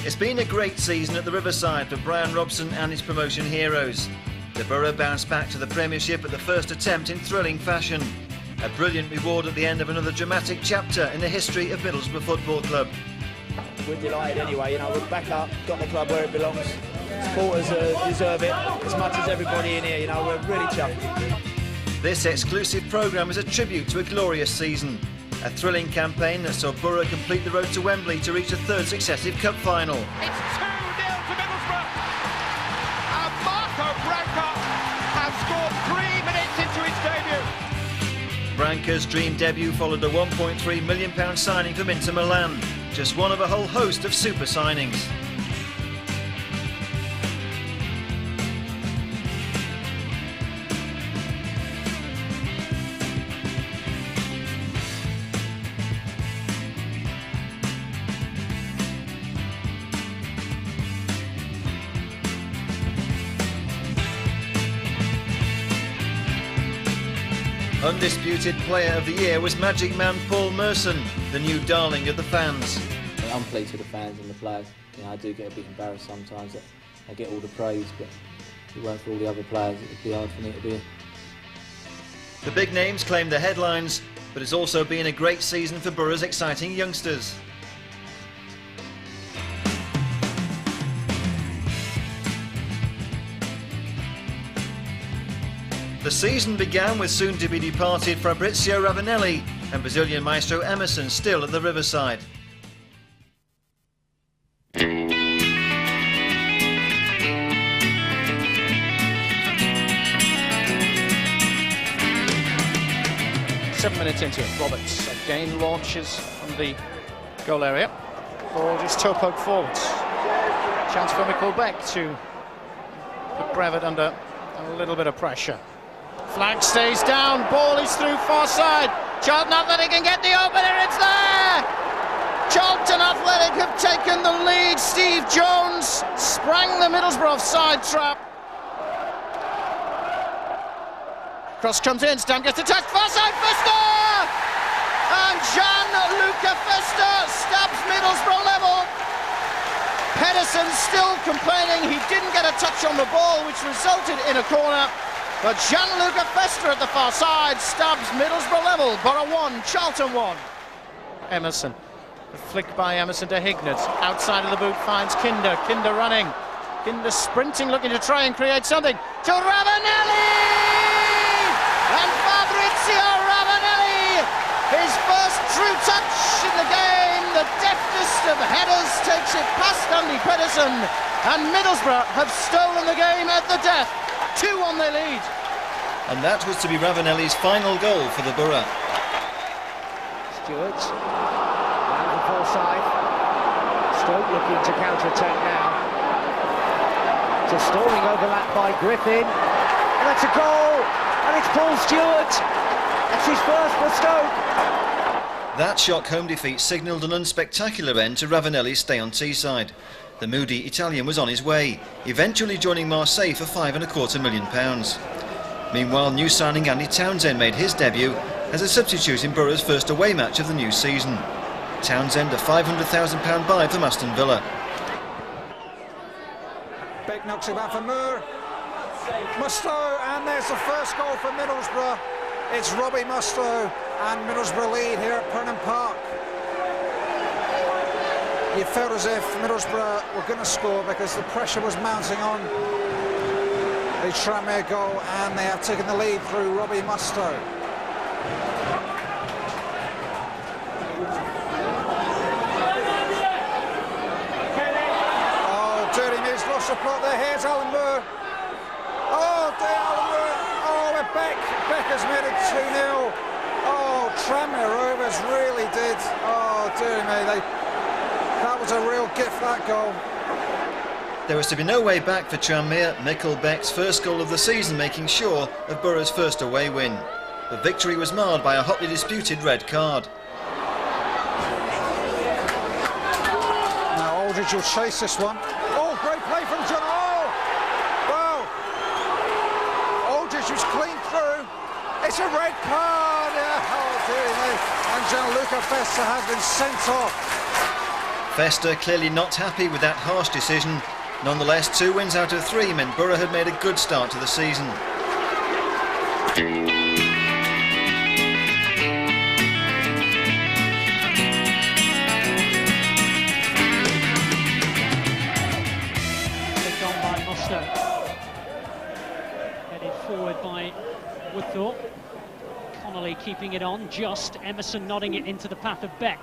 It's been a great season at the Riverside for Brian Robson and his promotion heroes. The Boro bounced back to the Premiership at the first attempt in thrilling fashion. A brilliant reward at the end of another dramatic chapter in the history of Middlesbrough Football Club. We're delighted anyway, we're back up, got the club where it belongs. Supporters deserve it as much as everybody in here, we're really chuffed. This exclusive programme is a tribute to a glorious season. A thrilling campaign that saw Boro complete the road to Wembley to reach a third successive cup final. It's 2-0 to Middlesbrough. And Marco Branca has scored 3 minutes into his debut. Branca's dream debut followed a £1.3 million signing from Inter Milan, just one of a whole host of super signings. Undisputed Player of the Year was Magic Man Paul Merson, the new darling of the fans. I'm pleased with the fans and the players. I do get a bit embarrassed sometimes that I get all the praise, but if it weren't for all the other players, it would be hard for me to be here. The big names claim the headlines, but it's also been a great season for Boro's exciting youngsters. The season began with soon-to-be departed Fabrizio Ravanelli and Brazilian maestro Emerson still at the Riverside. Seven minutes into it, Roberts again launches from the goal area. Ball just toe poke forwards. Chance for Middlesbrough to put Brevet under a little bit of pressure. Flag stays down, ball is through far side. Charlton Athletic can get the opener, it's there! Charlton Athletic have taken the lead. Steve Jones sprang the Middlesbrough offside trap. Cross comes in, Stam gets a touch, far side, Fester! And Gianluca Fester stabs Middlesbrough level. Pedersen still complaining he didn't get a touch on the ball, which resulted in a corner. But Gianluca Fester at the far side stabs Middlesbrough level. Boro 1, Charlton 1. Emerson. A flick by Emerson to Hignett. Outside of the boot finds Kinder. Kinder running. Kinder sprinting, looking to try and create something. To Ravanelli! And Fabrizio Ravanelli! His first true touch in the game. The deftest of headers takes it past Andy Pedersen. And Middlesbrough have stolen the game at the death. 2-1 their lead. And that was to be Ravanelli's final goal for the Boro. Stewart, down the far side. Stoke looking to counter-attack now. It's a stalling overlap by Griffin. And that's a goal! And it's Paul Stewart! That's his first for Stoke! That shock home defeat signalled an unspectacular end to Ravanelli's stay on Teesside. The moody Italian was on his way, eventually joining Marseille for £5.25 million. Meanwhile, new signing Andy Townsend made his debut as a substitute in Boro's first away match of the new season. Townsend a £500,000 buy from Aston Villa. Beck knocks it back for Moore. Mustoe, and there's the first goal for Middlesbrough. It's Robbie Mustoe, and Middlesbrough lead here at Prenham Park. You felt as if Middlesbrough were going to score because the pressure was mounting on the Tranmere goal, and they have taken the lead through Robbie Mustoe. Oh, dirty miss, lost the plot there. Here's Alan Moore. Oh, dear Alan Moore. Oh, we're back. Beck has made it 2-0. Oh, Tranmere Rovers really did. Oh, dear me. That was a real gift, that goal. There was to be no way back for Tranmere. Mikkel Beck's first goal of the season making sure of Boro's first away win. The victory was marred by a hotly disputed red card. Now Aldridge will chase this one. Oh, great play from John. Oh, wow. Aldridge was clean through. It's a red card. Yeah. Oh, dear me. And Gianluca Festa has been sent off. Festa clearly not happy with that harsh decision. Nonetheless, 2 wins out of 3 meant Boro had made a good start to the season. Picked on by Musto. Headed forward by Woodthorpe. Connolly keeping it on, just Emerson nodding it into the path of Beck.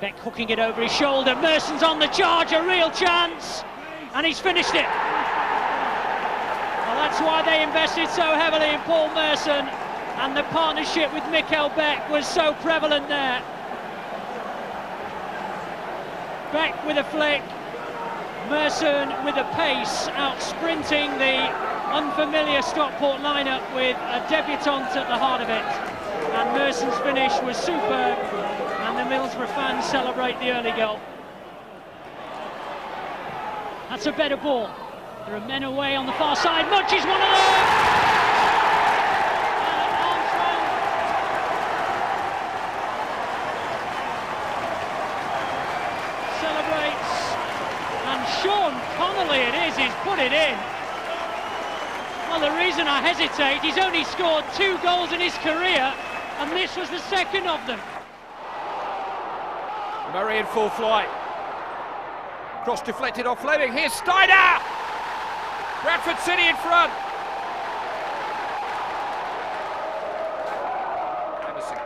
Beck hooking it over his shoulder, Merson's on the charge, a real chance, and he's finished it. Well, that's why they invested so heavily in Paul Merson, and the partnership with Mikael Beck was so prevalent there. Beck with a flick, Merson with a pace, out sprinting the unfamiliar Stockport lineup with a debutant at the heart of it. And Merson's finish was superb, and the Middlesbrough fans celebrate the early goal. That's a better ball. There are men away on the far side. Much is one of them! Armstrong. Celebrates. And Sean Connolly it is, he's put it in. Well, the reason I hesitate, he's only scored 2 goals in his career, and this was the second of them. Murray in full flight. Cross deflected off Fleming. Here's Steiner! Bradford City in front. Emerson.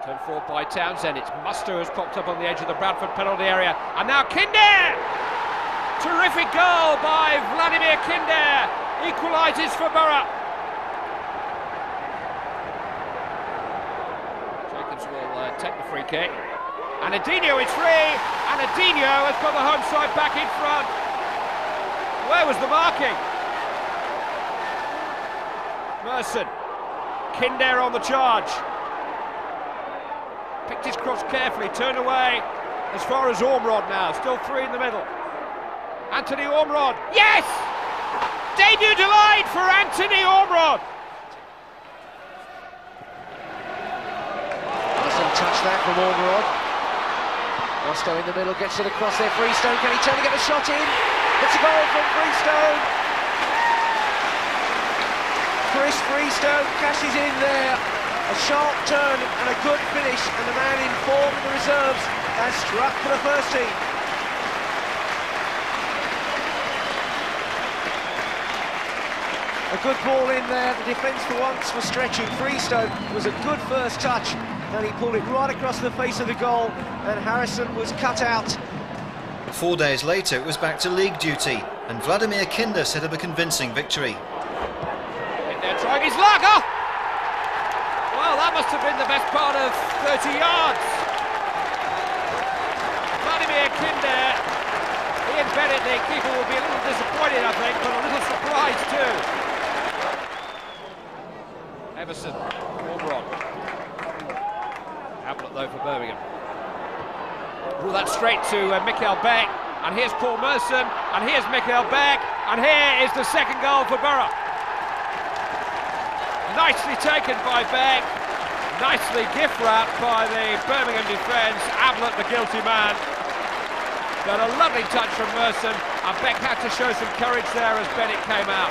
Turned forward by Townsend. It's Musto who's popped up on the edge of the Bradford penalty area. And now Kinder! Terrific goal by Vladimir Kinder. Equalises for Boro. Will take the free kick, and Adinho is free, and Adinho has got the home side back in front. Where was the marking? Merson, Kinder on the charge, picked his cross carefully, turned away as far as Ormrod now, still 3 in the middle. Anthony Ormrod, yes! Debut delight for Anthony Ormrod. Touch that from Ormrod. Musto in the middle, gets to the cross there. Freestone, can he turn to get a shot in? It's a goal from Freestone. Chris Freestone cashes in there. A sharp turn and a good finish, and the man in form in the reserves has struck for the first team. A good ball in there. The defence for once was stretching. Freestone was a good first touch, and he pulled it right across the face of the goal, and Harrison was cut out. 4 days later it was back to league duty, and Vladimir Kinder set up a convincing victory. Kinder trying his luck. Oh! Well, that must have been the best part of 30 yards. Vladimir Kinder, Ian Bennett, the keeper, will be a little disappointed, I think, but a little surprised too. Everson, Ormrod. Outlet though for Birmingham. Rule that straight to Mikael Beck, and here's Paul Merson, and here's Mikael Beck, and here is the second goal for Boro. Nicely taken by Beck, nicely gift wrapped by the Birmingham defence. Ablett, the guilty man. Got a lovely touch from Merson, and Beck had to show some courage there as Bennett came out.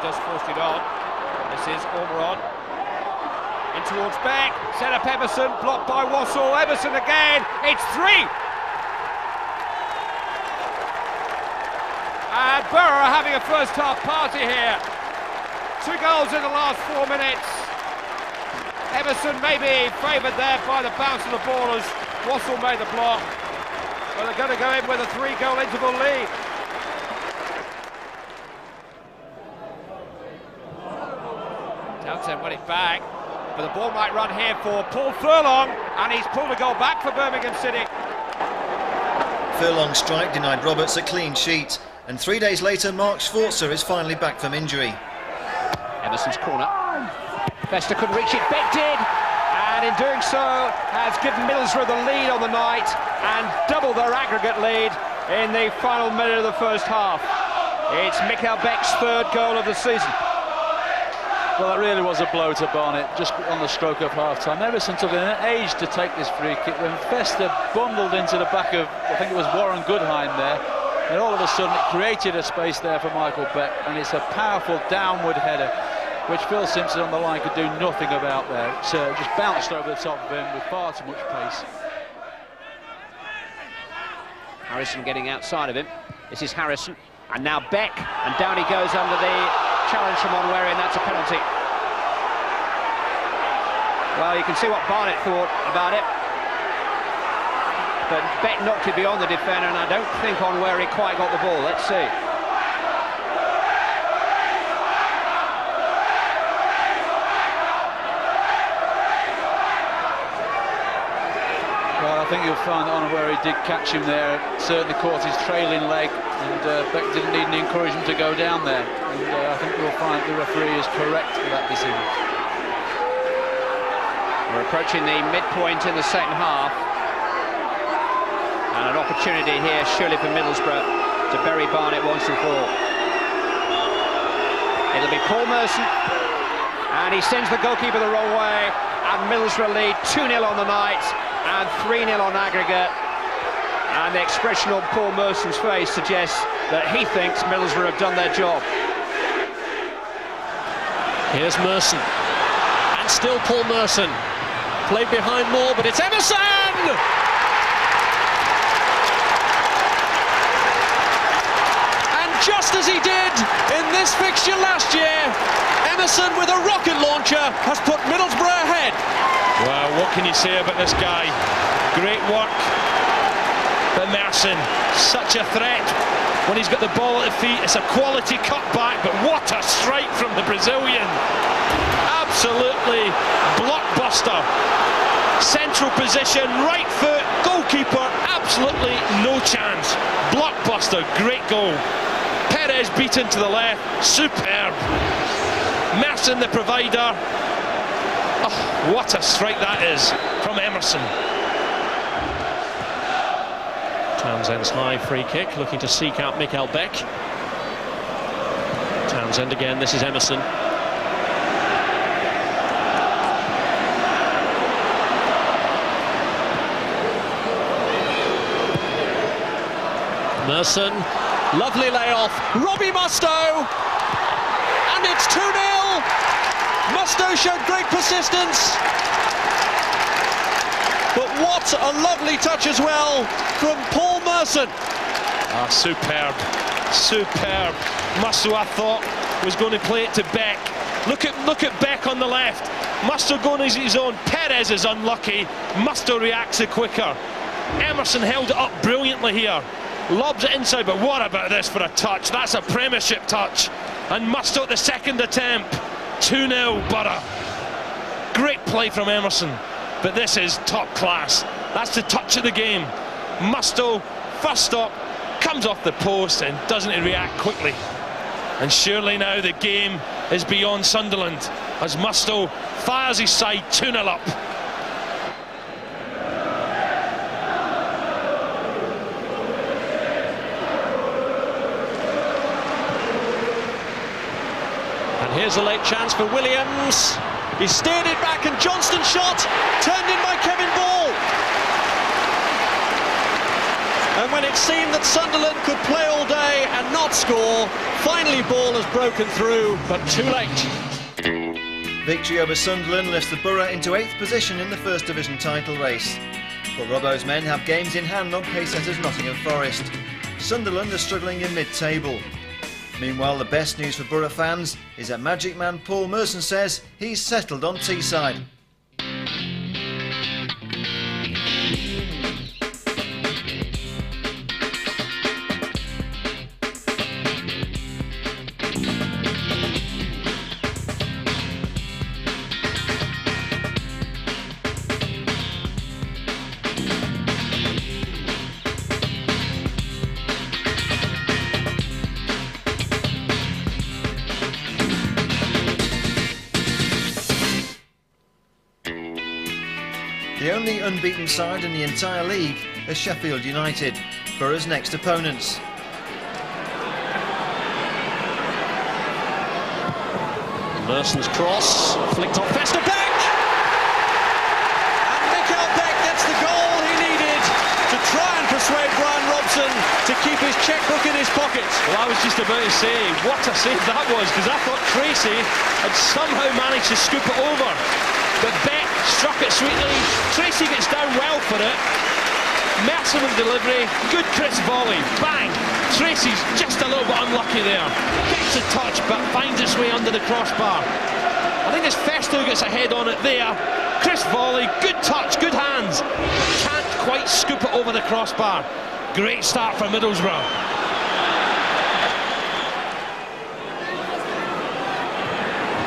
Does force it on. This is Ormrod. In towards Beck. Set up Emerson. Blocked by Wassall. Emerson again. It's 3. And Boro are having a first half party here. 2 goals in the last 4 minutes. Emerson maybe favoured there by the bounce of the ball as Wassall made the block. But they're going to go in with a 3-goal interval lead. Townsend won it back, but the ball might run here for Paul Furlong, and he's pulled a goal back for Birmingham City. Furlong's strike denied Roberts a clean sheet, and 3 days later Mark Schwarzer is finally back from injury. Emerson's corner. Festa couldn't reach it, Beck did, and in doing so has given Middlesbrough the lead on the night and double their aggregate lead in the final minute of the first half. It's Mikael Beck's third goal of the season. Well, that really was a blow to Barnet, just on the stroke of half-time. Emerson took an age to take this free kick when Fester bundled into the back of, I think it was Warren Goodhine there, and all of a sudden it created a space there for Michael Beck, and it's a powerful downward header, which Phil Simpson on the line could do nothing about there. It's just bounced over the top of him with far too much pace. Harrison getting outside of him. This is Harrison, and now Beck, and down he goes under the challenge from Onweri, and that's a penalty. Well, you can see what Barnet thought about it, but Beck knocked it beyond the defender, and I don't think Onweri quite got the ball. Let's see. Well, I think you'll find that Onweri did catch him there, certainly caught his trailing leg, and Beck didn't need any encouragement to go down there. And I think you'll find the referee is correct for that decision. We're approaching the midpoint in the second half, and an opportunity here surely for Middlesbrough to bury Barnet once and for all. It'll be Paul Merson, and he sends the goalkeeper the wrong way, and Middlesbrough lead 2-0 on the night and 3-0 on aggregate, and the expression on Paul Merson's face suggests that he thinks Middlesbrough have done their job. Here's Merson, and still Paul Merson, played behind Moore, but it's Emerson! And just as he did in this fixture last year, Emerson with a rocket launcher has put Middlesbrough ahead. Well, what can you say about this guy? Great work. But Merson, such a threat when he's got the ball at the feet. It's a quality cutback, but what a strike from the Brazilian. Absolutely blockbuster. Central position, right foot, goalkeeper, absolutely no chance. Blockbuster, great goal. Perez beaten to the left, superb. Merson the provider. Oh, what a strike that is from Emerson. Townsend's high free kick, looking to seek out Mikael Beck. Townsend again, this is Emerson. Merson, lovely layoff, Robbie Mustoe, and it's 2-0. Mustoe showed great persistence, but what a lovely touch as well from Paul Merson. Ah, superb, superb. Mustoe, I thought, was going to play it to Beck. Look at Beck on the left. Mustoe going his own. Perez is unlucky. Mustoe reacts it quicker. Emerson held it up brilliantly here. Lobs it inside, but what about this for a touch? That's a Premiership touch. And Mustoe at the second attempt. 2-0 Boro. Great play from Emerson, but this is top class. That's the touch of the game. Mustoe, first stop, comes off the post, and doesn't he react quickly? And surely now the game is beyond Sunderland as Mustoe fires his side 2-0 up. Here's a late chance for Williams. He steered it back, and Johnston's shot turned in by Kevin Ball. And when it seemed that Sunderland could play all day and not score, finally Ball has broken through, but too late. Victory over Sunderland lifts the Boro into 8th position in the First Division title race. But Robbo's men have games in hand on pacesetters Nottingham Forest. Sunderland are struggling in mid-table. Meanwhile, the best news for Boro fans is that Magic Man Paul Merson says he's settled on Teesside. The only unbeaten side in the entire league is Sheffield United, Boro's next opponents. Merson's cross, flicked off Fester, Beck! And Mikael Beck gets the goal he needed to try and persuade Brian Robson to keep his chequebook in his pocket. Well, I was just about to say, what a save that was, because I thought Tracy had somehow managed to scoop it over. But Beck struck it sweetly, Tracy gets down well for it. Merson with delivery, good crisp volley, bang! Tracy's just a little bit unlucky there. Gets a touch but finds its way under the crossbar. I think it's Festo who gets a head on it there. Crisp volley, good touch, good hands. Can't quite scoop it over the crossbar. Great start for Middlesbrough.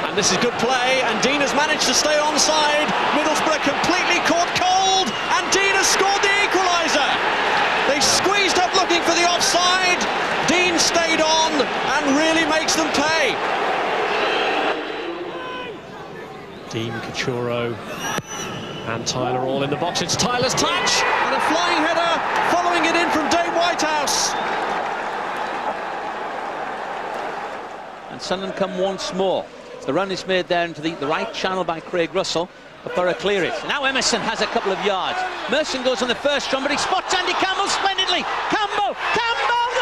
And this is good play, and Dean has managed to stay onside. Middlesbrough completely caught cold, and Dean has scored the equaliser. They squeezed up looking for the offside. Dean stayed on and really makes them pay. Dean, Cachuro and Tyler all in the box. It's Tyler's touch and a flying header following it in from Dave Whitehouse. And Sunderland come once more. The run is made there into the right channel by Craig Russell. Boro clear it. Now Emerson has a couple of yards. Merson goes on the first run, but he spots Andy Campbell splendidly. Campbell! No!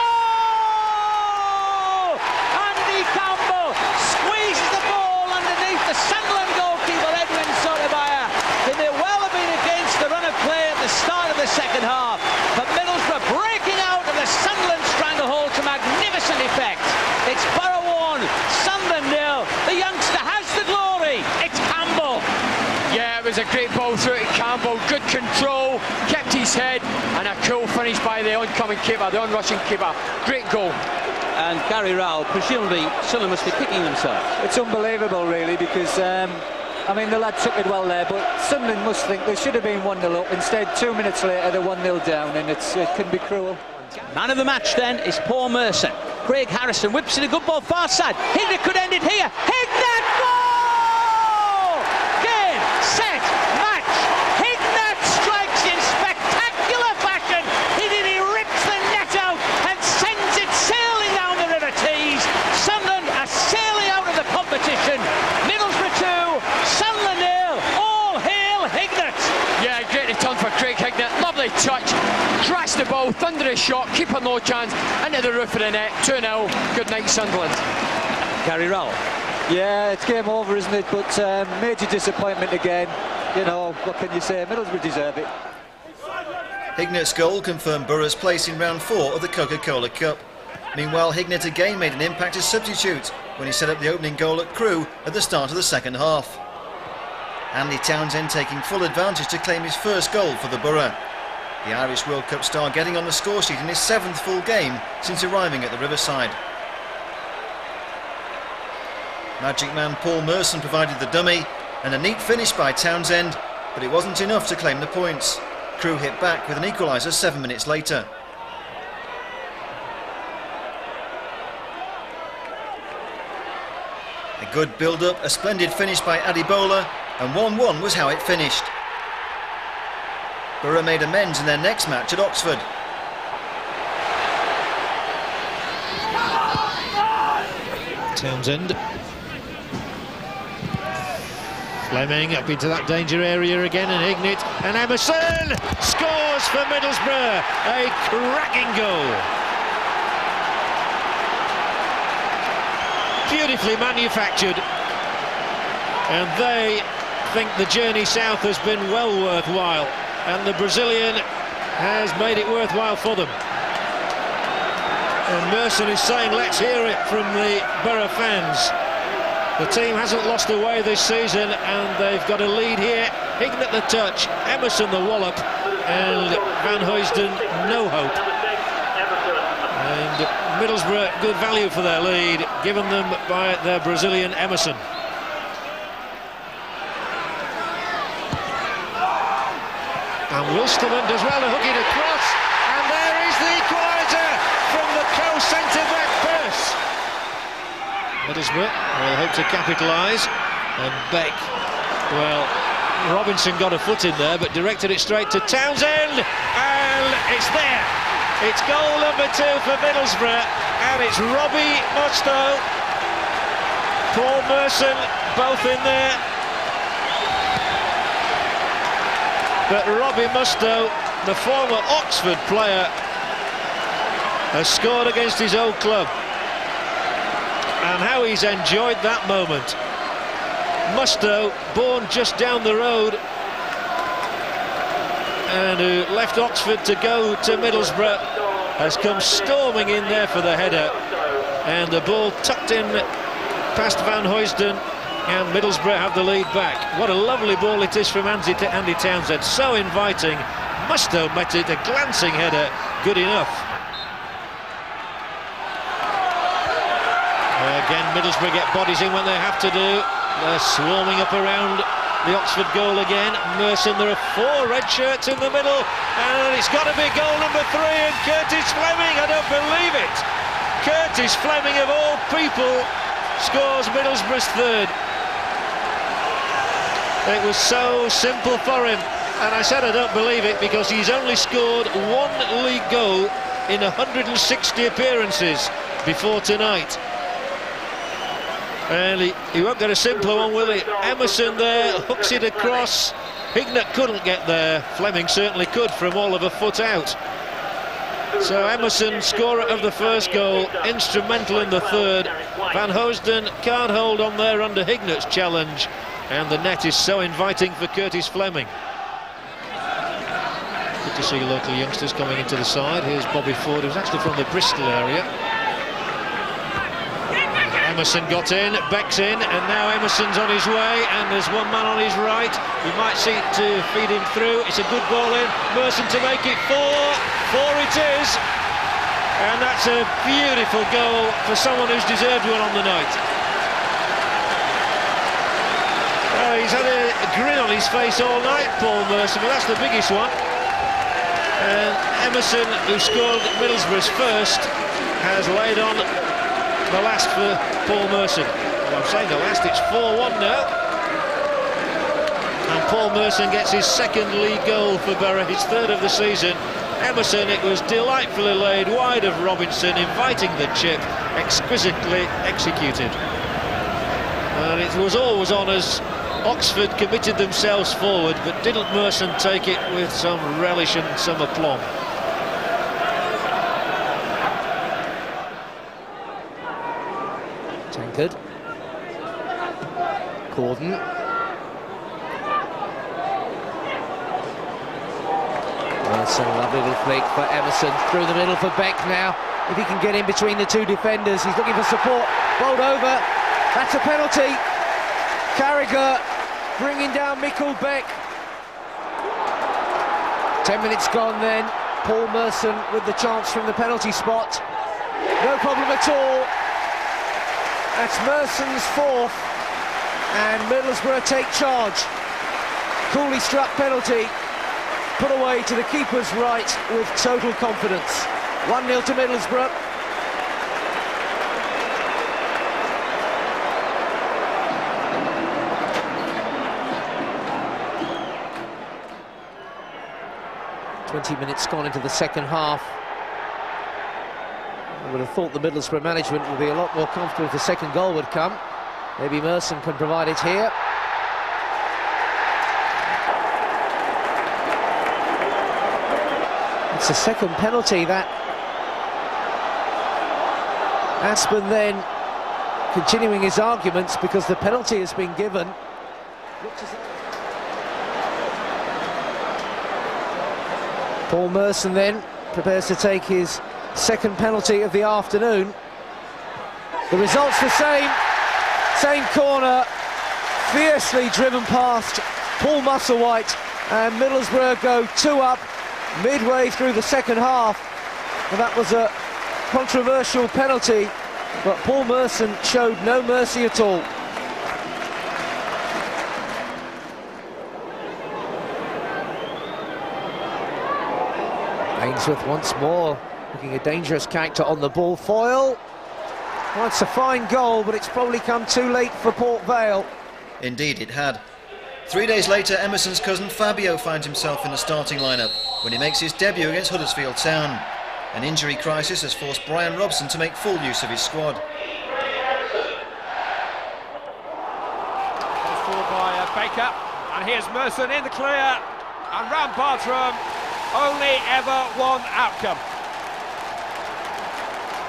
Andy Campbell squeezes the ball underneath the Sunderland goalkeeper, Edwin Sotomayor. He may well have been against the run of play at the start of the second half, but Middlesbrough breaking out of the Sunderland stranglehold to magnificent effect. It's Boro 1, Sunderland 0. The youngster has the glory. It's Campbell. Yeah, it was a great ball through to Campbell, good control, kept his head, and a cool finish by the oncoming keeper, the onrushing keeper. Great goal. And Gary Rowell, presumably Sunderland must be kicking themselves. It's unbelievable really, because I mean the lad took it well there, but Sunderland must think they should have been 1-0 up. Instead 2 minutes later they're 1-0 down, and it can be cruel. Man of the match then is Paul Merson. Craig Harrison whips in a good ball far side. Hignett could end it here. Hignett goal! Game, set, match. Hignett strikes in spectacular fashion. He rips the net out and sends it sailing down the River Tees. Sunderland are sailing out of the competition. Middlesbrough 2, Sunderland 0. All hail Hignett. Yeah, great return for Craig Hignett. Lovely touch. Crashed the ball, thunderous shot, keeper no chance, into the roof of the net. 2-0. Good night, Sunderland. Gary Rowell. Yeah, it's game over, isn't it? But major disappointment again. You know, what can you say? Middlesbrough deserve it. Hignett's goal confirmed Boro's place in round 4 of the Coca-Cola Cup. Meanwhile, Hignett again made an impact as substitute when he set up the opening goal at Crewe at the start of the second half. Andy Townsend taking full advantage to claim his first goal for the Boro. The Irish World Cup star getting on the score sheet in his 7th full game since arriving at the Riverside. Magic man Paul Merson provided the dummy, and a neat finish by Townsend, but it wasn't enough to claim the points. Crewe hit back with an equaliser 7 minutes later. A good build-up, a splendid finish by Adebola, and 1-1 was how it finished. Boro made amends in their next match at Oxford. Townsend. Fleming up into that danger area again, and Hignett, and Emerson scores for Middlesbrough. A cracking goal. Beautifully manufactured, and they think the journey south has been well worthwhile, and the Brazilian has made it worthwhile for them. And Merson is saying, let's hear it from the Boro fans. The team hasn't lost a way this season, and they've got a lead here. Hignett the touch, Emerson the wallop, and Van Huysden no hope. And Middlesbrough, good value for their lead, given them by their Brazilian Emerson. And Wilstermann does well to hook it across, and there is the equaliser from the co-centre-back Pearce. Middlesbrough will hope to capitalise, and Beck, well, Robinson got a foot in there, but directed it straight to Townsend, and it's there. It's goal number 2 for Middlesbrough, and it's Robbie Mustoe Paul Merson, both in there. But Robbie Mustoe, the former Oxford player, has scored against his old club. And how he's enjoyed that moment. Mustoe, born just down the road, and who left Oxford to go to Middlesbrough, has come storming in there for the header. And the ball tucked in past Van Huysden, and Middlesbrough have the lead back. What a lovely ball it is from Andy Townsend, so inviting. Mustoe met it, a glancing header, good enough. Again, Middlesbrough get bodies in when they have to do. They're swarming up around the Oxford goal again. Merson, there are 4 red shirts in the middle, and it's got to be goal number 3, and Curtis Fleming, I don't believe it. Curtis Fleming, of all people, scores Middlesbrough's 3rd. It was so simple for him, and I said I don't believe it because he's only scored 1 league goal in 160 appearances before tonight. And he won't get a simpler one, will he? Emerson there, hooks it across. Hignett couldn't get there. Fleming certainly could from all of a foot out. So Emerson, scorer of the first goal, instrumental in the 3rd. Van Huysden can't hold on there under Hignett's challenge, and the net is so inviting for Curtis Fleming. Good to see local youngsters coming into the side. Here's Bobby Ford, who's actually from the Bristol area. Emerson got in, Beck's in, and now Emerson's on his way, and there's one man on his right. You might see it to feed him through. It's a good ball in. Merson to make it 4 it is. And that's a beautiful goal for someone who's deserved one on the night. He's had a grin on his face all night, Paul Merson, but that's the biggest one. And Emerson, who scored Middlesbrough's first, has laid on the last for Paul Merson. Well, I'm saying the last, it's 4-1 now. And Paul Merson gets his 2nd league goal for Boro, his 3rd of the season. Emerson, it was delightfully laid wide of Robinson, inviting the chip, exquisitely executed. And it was always on as Oxford committed themselves forward, but didn't Merson take it with some relish and some aplomb. Tankard. Corden. Merson, a lovely little flick for Emerson, through the middle for Beck now. If he can get in between the 2 defenders, he's looking for support. Bowled over, that's a penalty. Carragher bringing down Mikkel Beck. 10 minutes gone then. Paul Merson with the chance from the penalty spot. No problem at all. That's Merson's 4th, and Middlesbrough take charge. Coolly struck penalty, put away to the keeper's right with total confidence. 1-0 to Middlesbrough. "20 minutes gone into the second half. I would have thought the Middlesbrough management would be a lot more comfortable if the second goal would come. Maybe Merson can provide it here. It's the 2nd penalty that Aspen then continuing his arguments because the penalty has been given. Paul Merson then prepares to take his 2nd penalty of the afternoon. The result's the same corner, fiercely driven past Paul Musselwhite, and Middlesbrough go 2 up midway through the second half. And that was a controversial penalty, but Paul Merson showed no mercy at all. Ainsworth once more, looking a dangerous character on the ball. Foyle. Well, it's a fine goal, but it's probably come too late for Port Vale. Indeed it had. 3 days later, Emerson's cousin Fabio finds himself in the starting lineup when he makes his debut against Huddersfield Town. An injury crisis has forced Brian Robson to make full use of his squad. by Baker, and here's Merson in the clear, and round Bartram, only ever one outcome.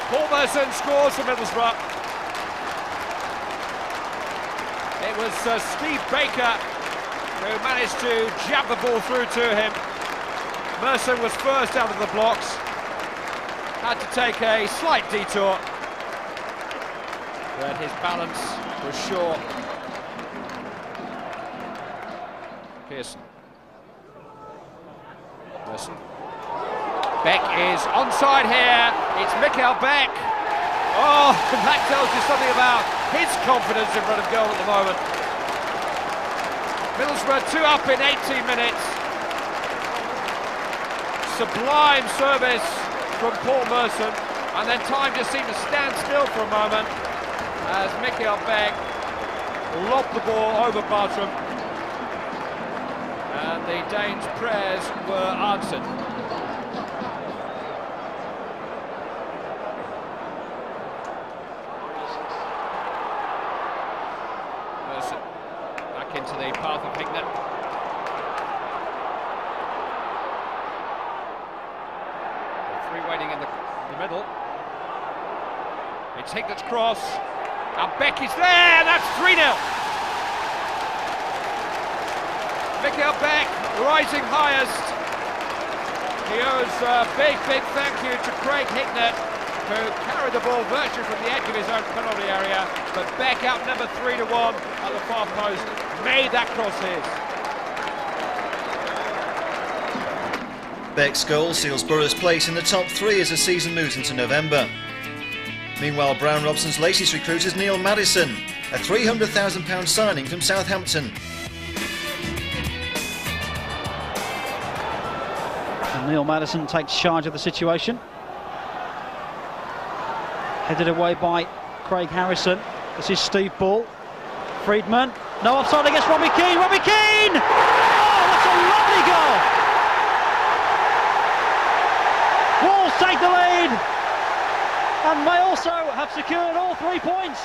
Paul Merson scores for Middlesbrough. It was Steve Baker who managed to jab the ball through to him. Merson was first out of the blocks, had to take a slight detour, but his balance was short. Pearson. Merson. Beck is onside here. It's Mikael Beck. Oh, that tells you something about his confidence in front of goal at the moment. Middlesbrough 2 up in 18 minutes. Sublime service from Paul Merson, and then time just seemed to stand still for a moment as Mikael Beck lobbed the ball over Bartram, and the Danes' prayers were answered. Merson back into the path of Hignett. Waiting in the middle. It's Hignett's cross, and Beck is there. That's 3-0. Mikael Beck rising highest. He owes a big thank you to Craig Hignett, who carried the ball virtually from the edge of his own penalty area, but Beck outnumbered 3-1 at the far post, made that cross his. Beck's goal seals Boro's place in the top 3 as the season moves into November. Meanwhile, Brown Robson's latest recruit is Neil Maddison, a £300,000 signing from Southampton. And Neil Maddison takes charge of the situation. Headed away by Craig Harrison. This is Steve Ball. Friedman. No offside against Robbie Keane. Robbie Keane! Oh, that's a lovely goal! Wolves take the lead and may also have secured all 3 points.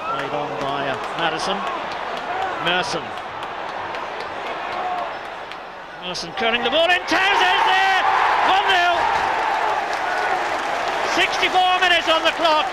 Played on by Maddison. Merson. Merson curling the ball in. Townsend's there! 1-0. 64 minutes on the clock.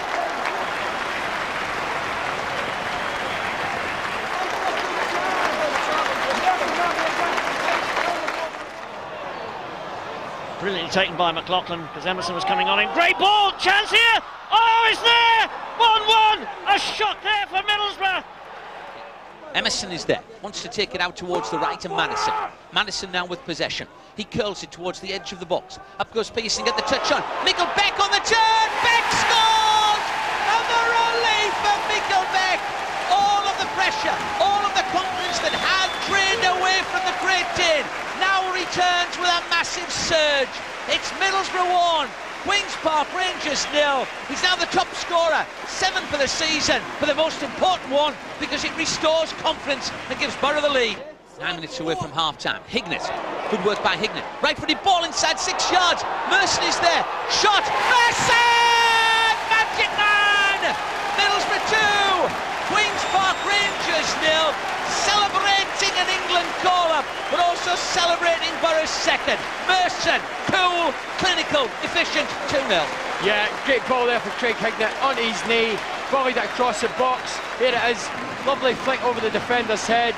Brilliantly taken by McLaughlin because Emerson was coming on in. Great ball, chance here. Oh, it's there. 1-1. A shot there for Middlesbrough. Emerson is there, wants to take it out towards the right, and Maddison now with possession. He curls it towards the edge of the box. Up goes Pearson, get the touch on. Mikael Beck on the turn. Beck scores. And the relief of Mikael Beck. All of the pressure, all of the confidence that had drained away from the Great Dane now returns with a massive surge. It's Middlesbrough 1, Queen's Park Rangers 0. He's now the top scorer, 7 for the season, but the most important one because it restores confidence and gives Boro the lead. 9 minutes away from half-time. Hignett, good work by Hignett. Right-footed ball inside 6 yards. Merson is there. Shot. Merson! Magic man! Middlesbrough 2, Queen's Park Rangers 0. Celebrating an England call-up, but also celebrating Boro's second. Merson, cool, clinical, efficient, 2-0. Yeah, great ball there for Craig Hignett, onto his knee, volleyed it across the box. Here it is, lovely flick over the defender's head.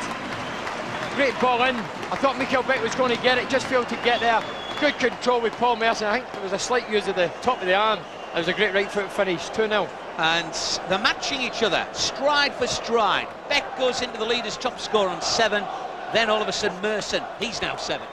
Great ball in. I thought Mikael Beck was going to get it, just failed to get there. Good control with Paul Merson. I think there was a slight use of the top of the arm. It was a great right foot finish, 2-0. And they're matching each other, stride for stride. Beck goes into the lead as top scorer on 7. Then all of a sudden Merson, he's now 7.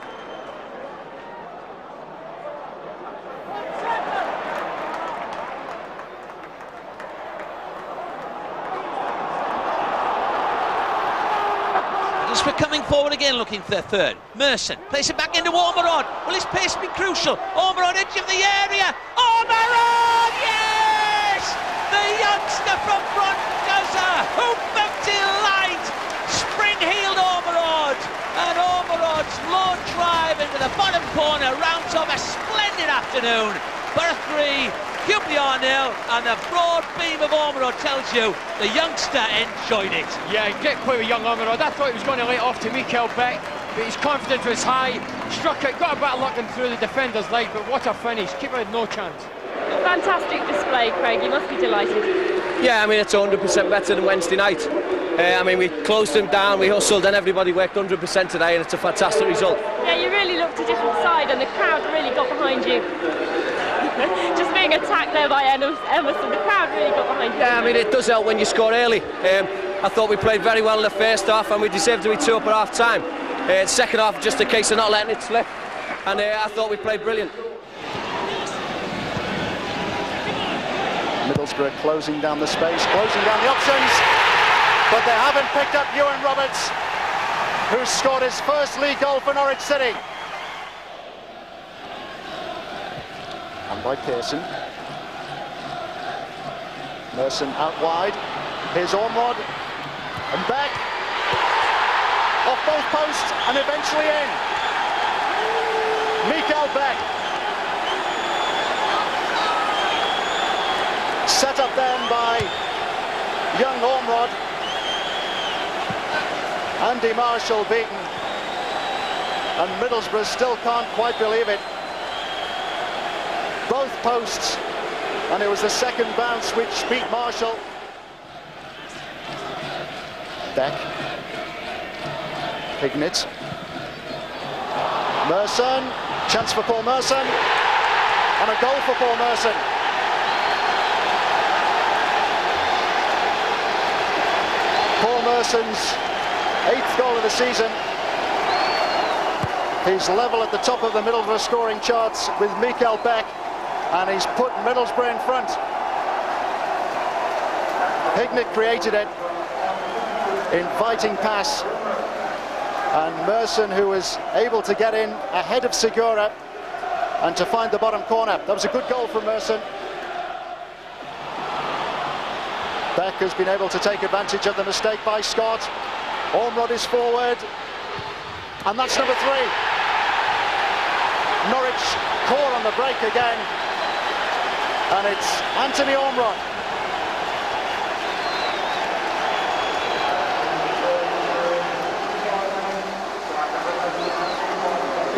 Middlesbrough coming forward again, looking for their third. Merson plays it back into Ormerod. Will his pace be crucial? Ormerod, edge of the area. Ormerod, yes! The youngster from front does a hoop of delight. Spring-heeled Ormerod. And Ormerod's low drive into the bottom corner rounds off a splendid afternoon. Boro 3, QPR nil, and the broad beam of Ormerod tells you the youngster enjoyed it. Yeah, get quite a young Ormerod. I thought he was going to let off to Mikel Beck, but his confidence was high. Struck it, got a bit of luck and through the defender's leg, but what a finish. Keeper had no chance. Fantastic display, Craig. You must be delighted. Yeah, I mean, it's 100% better than Wednesday night. I mean, we closed them down, we hustled, and everybody worked 100% today, and it's a fantastic result. Yeah, you really looked a different side, and the crowd really got behind you. Just being attacked there by Emerson, the crowd really got behind you. Yeah, I mean, it does help when you score early. I thought we played very well in the first half, and we deserved to be 2 up at half time. Second half, just a case of not letting it slip, and I thought we played brilliant. Middlesbrough closing down the space, closing down the options, but they haven't picked up Ewan Roberts, who scored his first league goal for Norwich City. And by Pearson. Merson out wide. Here's Ormerod. And Beck. Off both posts and eventually in. Mikel Beck. Set up then by young Ormerod. Andy Marshall beaten. And Middlesbrough still can't quite believe it. Both posts, and it was the second bounce which beat Marshall. Beck. Hignett. Merson. Chance for Paul Merson. And a goal for Paul Merson. Paul Merson's 8th goal of the season. He's level at the top of the Middlesbrough scoring charts with Mikel Beck. And he's put Middlesbrough in front. Hignett created it. Inviting pass. And Merson, who was able to get in ahead of Segura and to find the bottom corner. That was a good goal from Merson. Beck has been able to take advantage of the mistake by Scott. Ormerod is forward. And that's number 3. Norwich caught on the break again. And it's Anthony Ormerod.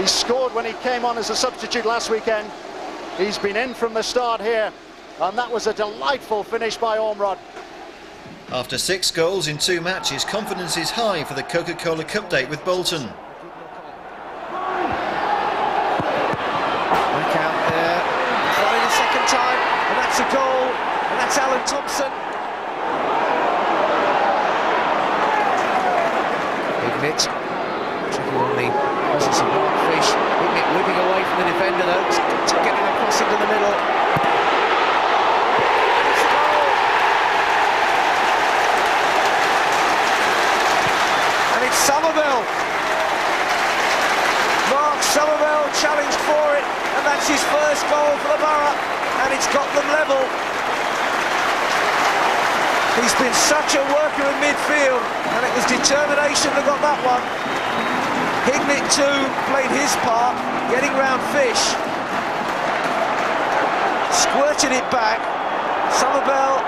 He scored when he came on as a substitute last weekend. He's been in from the start here, and that was a delightful finish by Ormerod. After 6 goals in 2 matches, confidence is high for the Coca-Cola Cup date with Bolton. Back out there, trying the second time, and that's a goal, and that's Alan Thompson. Hignett, tricky on the presence of Mark Fish. Hignett whipping away from the defender though, getting across into the middle. Somerville. Mark Somerville challenged for it, and that's his first goal for the Boro, and it's got them level. He's been such a worker in midfield, and it was determination that got that one. Hignett too played his part, getting round Fish. Squirted it back. Somerville,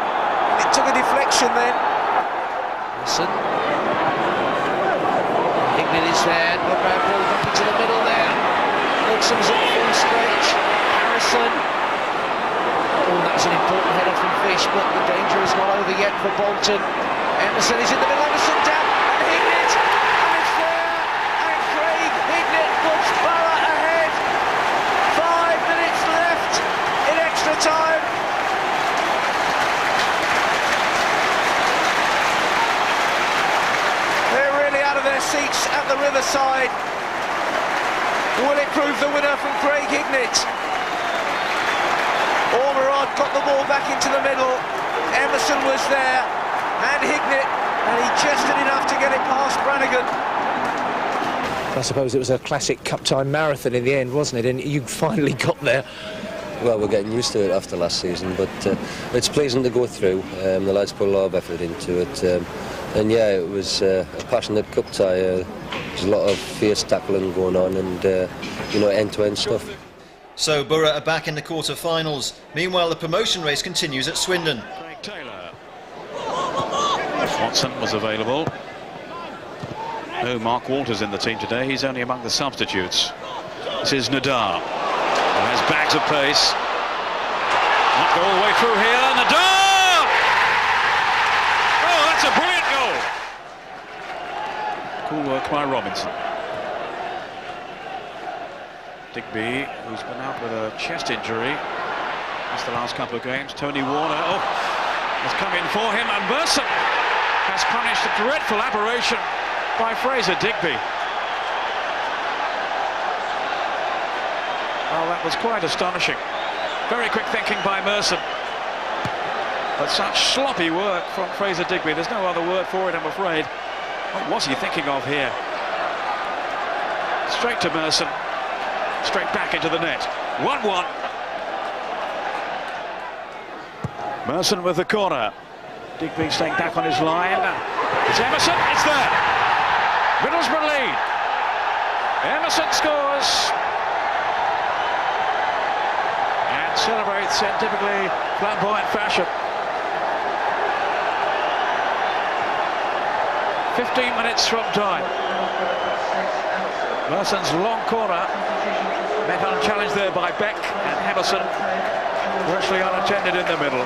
it took a deflection then. Listen. Hignett is there, not bad ball back into the middle there. Wilson's at full stretch. Harrison. Oh, that's an important header from Fish, but the danger is not over yet for Bolton. Emerson is in the middle, Emerson down, and Hignett, and it's there, and Craig Hignett puts Boro ahead. 5 minutes left in extra time. Their seats at the Riverside. Will it prove the winner from Craig Hignett? Ormerod got the ball back into the middle. Emerson was there, and Hignett, and he just did enough to get it past Brannigan. I suppose it was a classic cup time marathon in the end, wasn't it? And you finally got there. Well, we're getting used to it after last season, but it's pleasing to go through. The lads put a lot of effort into it. And yeah, it was a passionate cup tie. There's a lot of fierce tackling going on and, you know, end-to-end stuff. So Boro are back in the quarter-finals. Meanwhile, the promotion race continues at Swindon. Craig Taylor. Watson was available. No Mark Walters in the team today. He's only among the substitutes. This is Nadar, who has bags of pace. Not go all the way through here. Nadar! Oh, that's a brilliant goal. Cool work by Robinson. Digby, who's been out with a chest injury. That's the last couple of games. Tony Warner, has come in for him, and Merson has punished a dreadful aberration by Fraser Digby. Oh, that was quite astonishing. Very quick thinking by Merson. But such sloppy work from Fraser Digby. There's no other word for it, I'm afraid. What was he thinking of here? Straight to Merson. Straight back into the net. 1-1. Merson with the corner. Digby staying back on his line. It's Emerson. It's there. Middlesbrough lead. Emerson scores. And celebrates in typically flamboyant fashion. 15 minutes from time. Merson's long corner. Met unchallenged there by Beck, and Emerson virtually unattended in the middle.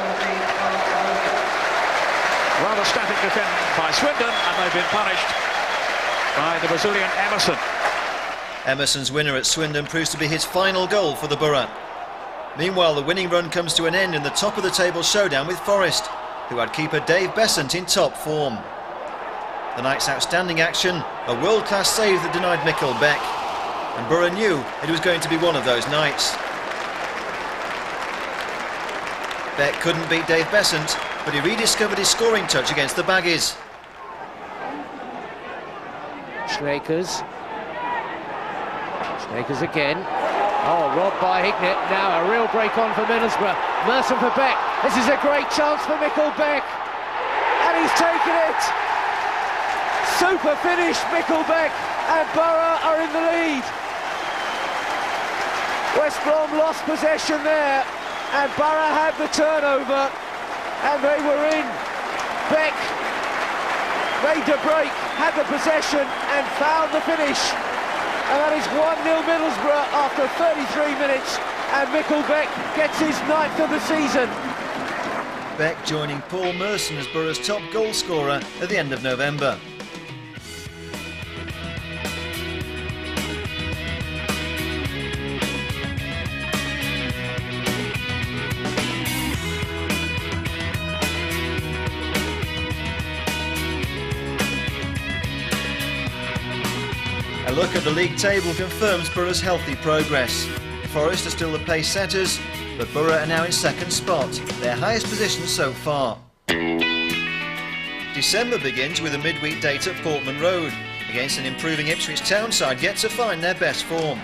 Rather static defence by Swindon, and they've been punished by the Brazilian Emerson. Emerson's winner at Swindon proves to be his final goal for the Boro. Meanwhile, the winning run comes to an end in the top of the table showdown with Forest, who had keeper Dave Besant in top form. The night's outstanding action, a world-class save that denied Mikkel Beck. And Boro knew it was going to be one of those nights. Beck couldn't beat Dave Besant, but he rediscovered his scoring touch against the Baggies. Snakers again. Oh, robbed by Hignett. Now a real break on for Middlesbrough. Merson for Beck. This is a great chance for Mikkel Beck. And he's taken it. Super finish, Mikkel Beck. And Boro are in the lead. West Brom lost possession there, and Boro had the turnover, and they were in. Beck made the break, had the possession, and found the finish. And that is 1-0 Middlesbrough after 33 minutes, and Mikkel Beck gets his 9th of the season. Beck joining Paul Merson as Boro's top goal scorer at the end of November. A look at the league table confirms Boro's healthy progress. Forest are still the pace setters, but Boro are now in second spot, their highest position so far. December begins with a midweek date at Portman Road, against an improving Ipswich Town side yet to find their best form.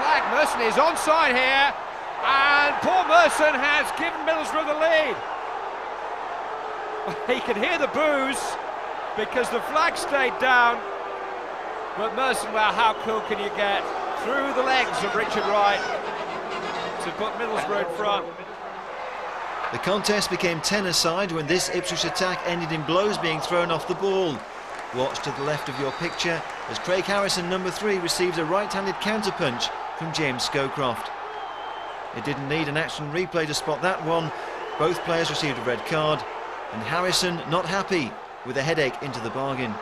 Flag, Merson is onside here, and Paul Merson has given Middlesbrough the lead. He can hear the boos because the flag stayed down. But Merson, well, how cool can you get? Through the legs of Richard Wright to put Middlesbrough in front. The contest became 10-a-side when this Ipswich attack ended in blows being thrown off the ball. Watch to the left of your picture as Craig Harrison, number 3, receives a right-handed counterpunch from James Scowcroft. It didn't need an action replay to spot that one. Both players received a red card, and Harrison not happy with a headache into the bargain.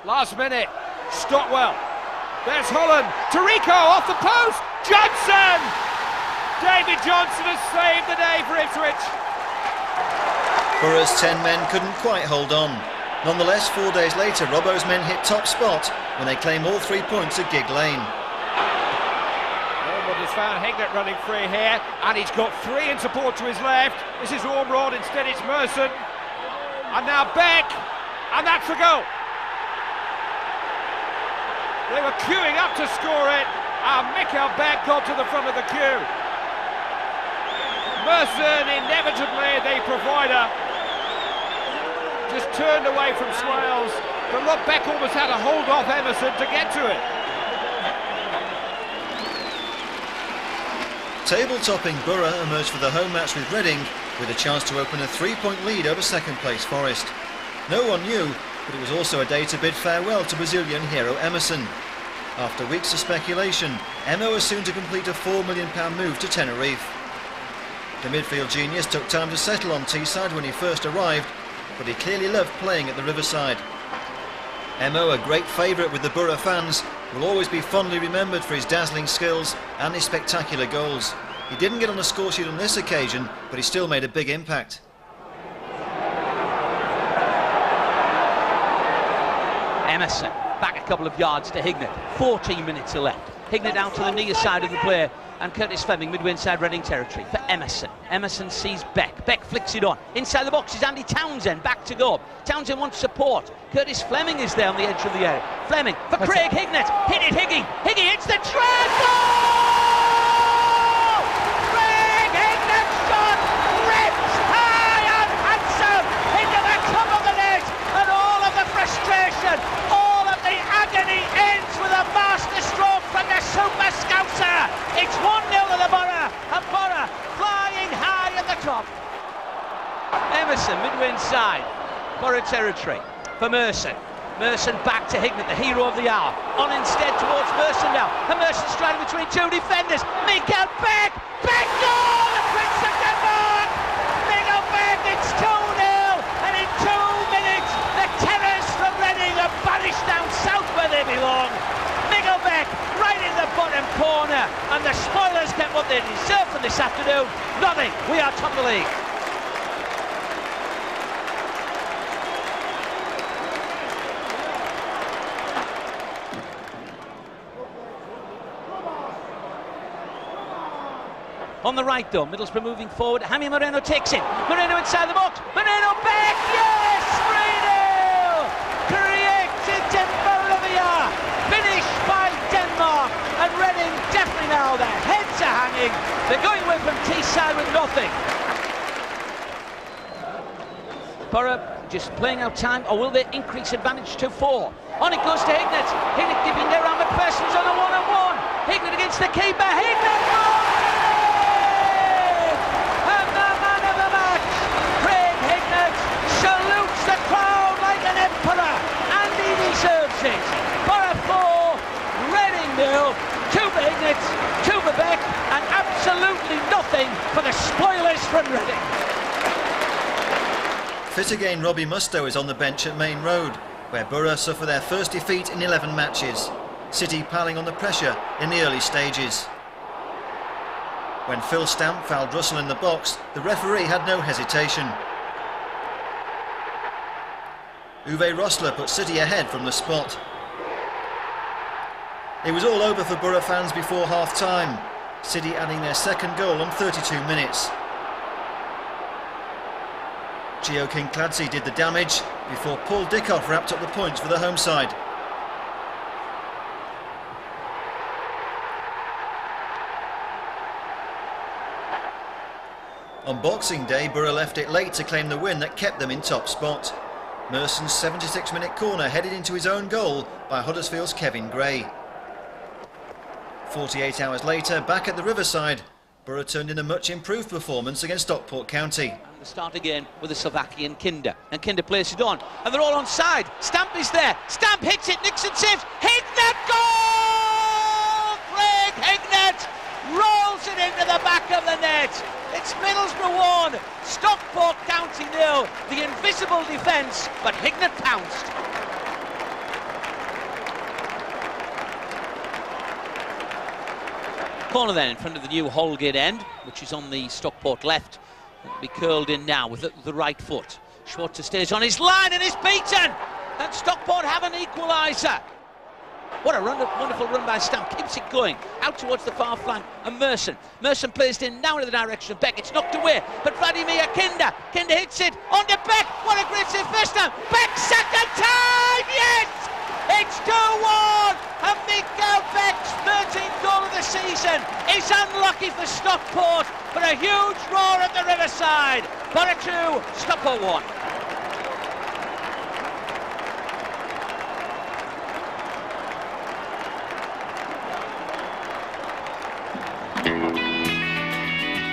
Last minute, Stockwell. There's Holland. Tarico off the post. Johnson! David Johnson has saved the day for Ipswich. Boro's 10 men couldn't quite hold on. Nonetheless, 4 days later, Robbo's men hit top spot when they claim all 3 points at Gig Lane. Ormond has found Hignett running free here, and he's got 3 in support to his left. This is Ormrod, instead it's Merson. And now Beck, and that's the goal. They were queuing up to score it, and Mikkel Beck got to the front of the queue. Merson, inevitably the provider. just turned away from Swales, but look, Beck almost had to hold off Emerson to get to it. Table-topping Boro emerged for the home match with Reading with a chance to open a 3-point lead over second-place Forest. No one knew, but it was also a day to bid farewell to Brazilian hero Emerson. After weeks of speculation, Emo was soon to complete a £4 million move to Tenerife. The midfield genius took time to settle on Teesside when he first arrived, but he clearly loved playing at the Riverside. Emo, a great favourite with the Boro fans, will always be fondly remembered for his dazzling skills and his spectacular goals. He didn't get on the score sheet on this occasion, but he still made a big impact. Emerson back a couple of yards to Hignett. 14 minutes left. Hignett out to the near side of the player, and Curtis Fleming midway inside Reading territory for Emerson. Emerson sees Beck. Beck flicks it on. Inside the box is Andy Townsend, back to go. Townsend wants support. Curtis Fleming is there on the edge of the area. Fleming for Craig Hignett. Hit it, Higgy. Higgy hits the trap. Goal! Craig Hignett's shot ripped high and handsome into the top of the net, and all of the frustration, all of the agony ends with a master stroke from the Super Scouser. It's 1-0 to the Boro, and Boro flying high at the top. Emerson midway inside Boro territory for Merson. Merson back to Hignett, the hero of the hour. On instead towards Merson now, and Merson straddled between two defenders. Mikael Beck, Beck goal! The Prince of Denmark! Mikael Beck, it's 2-0, and in 2 minutes the terrors from Reading are banished down south where they belong. Mikael Beck right in the bottom corner, and the spoilers get what they deserve for this afternoon. Nothing, we are top of the league. On the right though, Middlesbrough moving forward. Jaime Moreno takes it. Moreno inside the box. Moreno back. Yes! 3-0! Created in Bolivia. Finished by Denmark. And Reading definitely now, their heads are hanging. They're going away from Teesside with nothing. Boro just playing out time, or will they increase advantage to 4? On it goes to Hignett. Hignett giving their around McPherson's on a 1-on-1. Hignett against the keeper. Hignett goal! Salutes the crowd like an emperor, and he deserves it. Boro 4, Reading 0, 2 for Hignett, 2 for Beck, and absolutely nothing for the spoilers from Reading. Fit again Robbie Mustoe is on the bench at Main Road, where Boro suffer their first defeat in 11 matches. City piling on the pressure in the early stages. When Phil Stamp fouled Russell in the box, the referee had no hesitation. Uwe Rosler put City ahead from the spot. It was all over for Boro fans before half-time, City adding their second goal on 32 minutes. Gio King-Clancy did the damage before Paul Dickhoff wrapped up the points for the home side. On Boxing Day, Boro left it late to claim the win that kept them in top spot. Merson's 76-minute corner headed into his own goal by Huddersfield's Kevin Gray. 48 hours later, back at the Riverside, Boro turned in a much improved performance against Stockport County. And the start again with the Slovakian Kinder, and Kinder plays it on, and they're all on side. Stamp is there, Stamp hits it, Nixon saves, Hignett goal! Craig Hignett rolls it into the back of the net. It's Middlesbrough 1, Stockport County 0. The invisible defence, but Hignett pounced. Corner then in front of the new Holgate end, which is on the Stockport left. It'll be curled in now with the right foot. Schwarzer stays on his line and is beaten. And Stockport have an equaliser. What a wonderful run by Stamp, keeps it going, out towards the far flank, and Merson placed in now in the direction of Beck, it's knocked away, but Vladimir Kinder hits it, on to Beck, what a great save first time, Beck second time, yes! It's 2-1, and Mikael Beck's 13th goal of the season is unlucky for Stockport, but a huge roar at the Riverside. Boro 2, Stockport 1.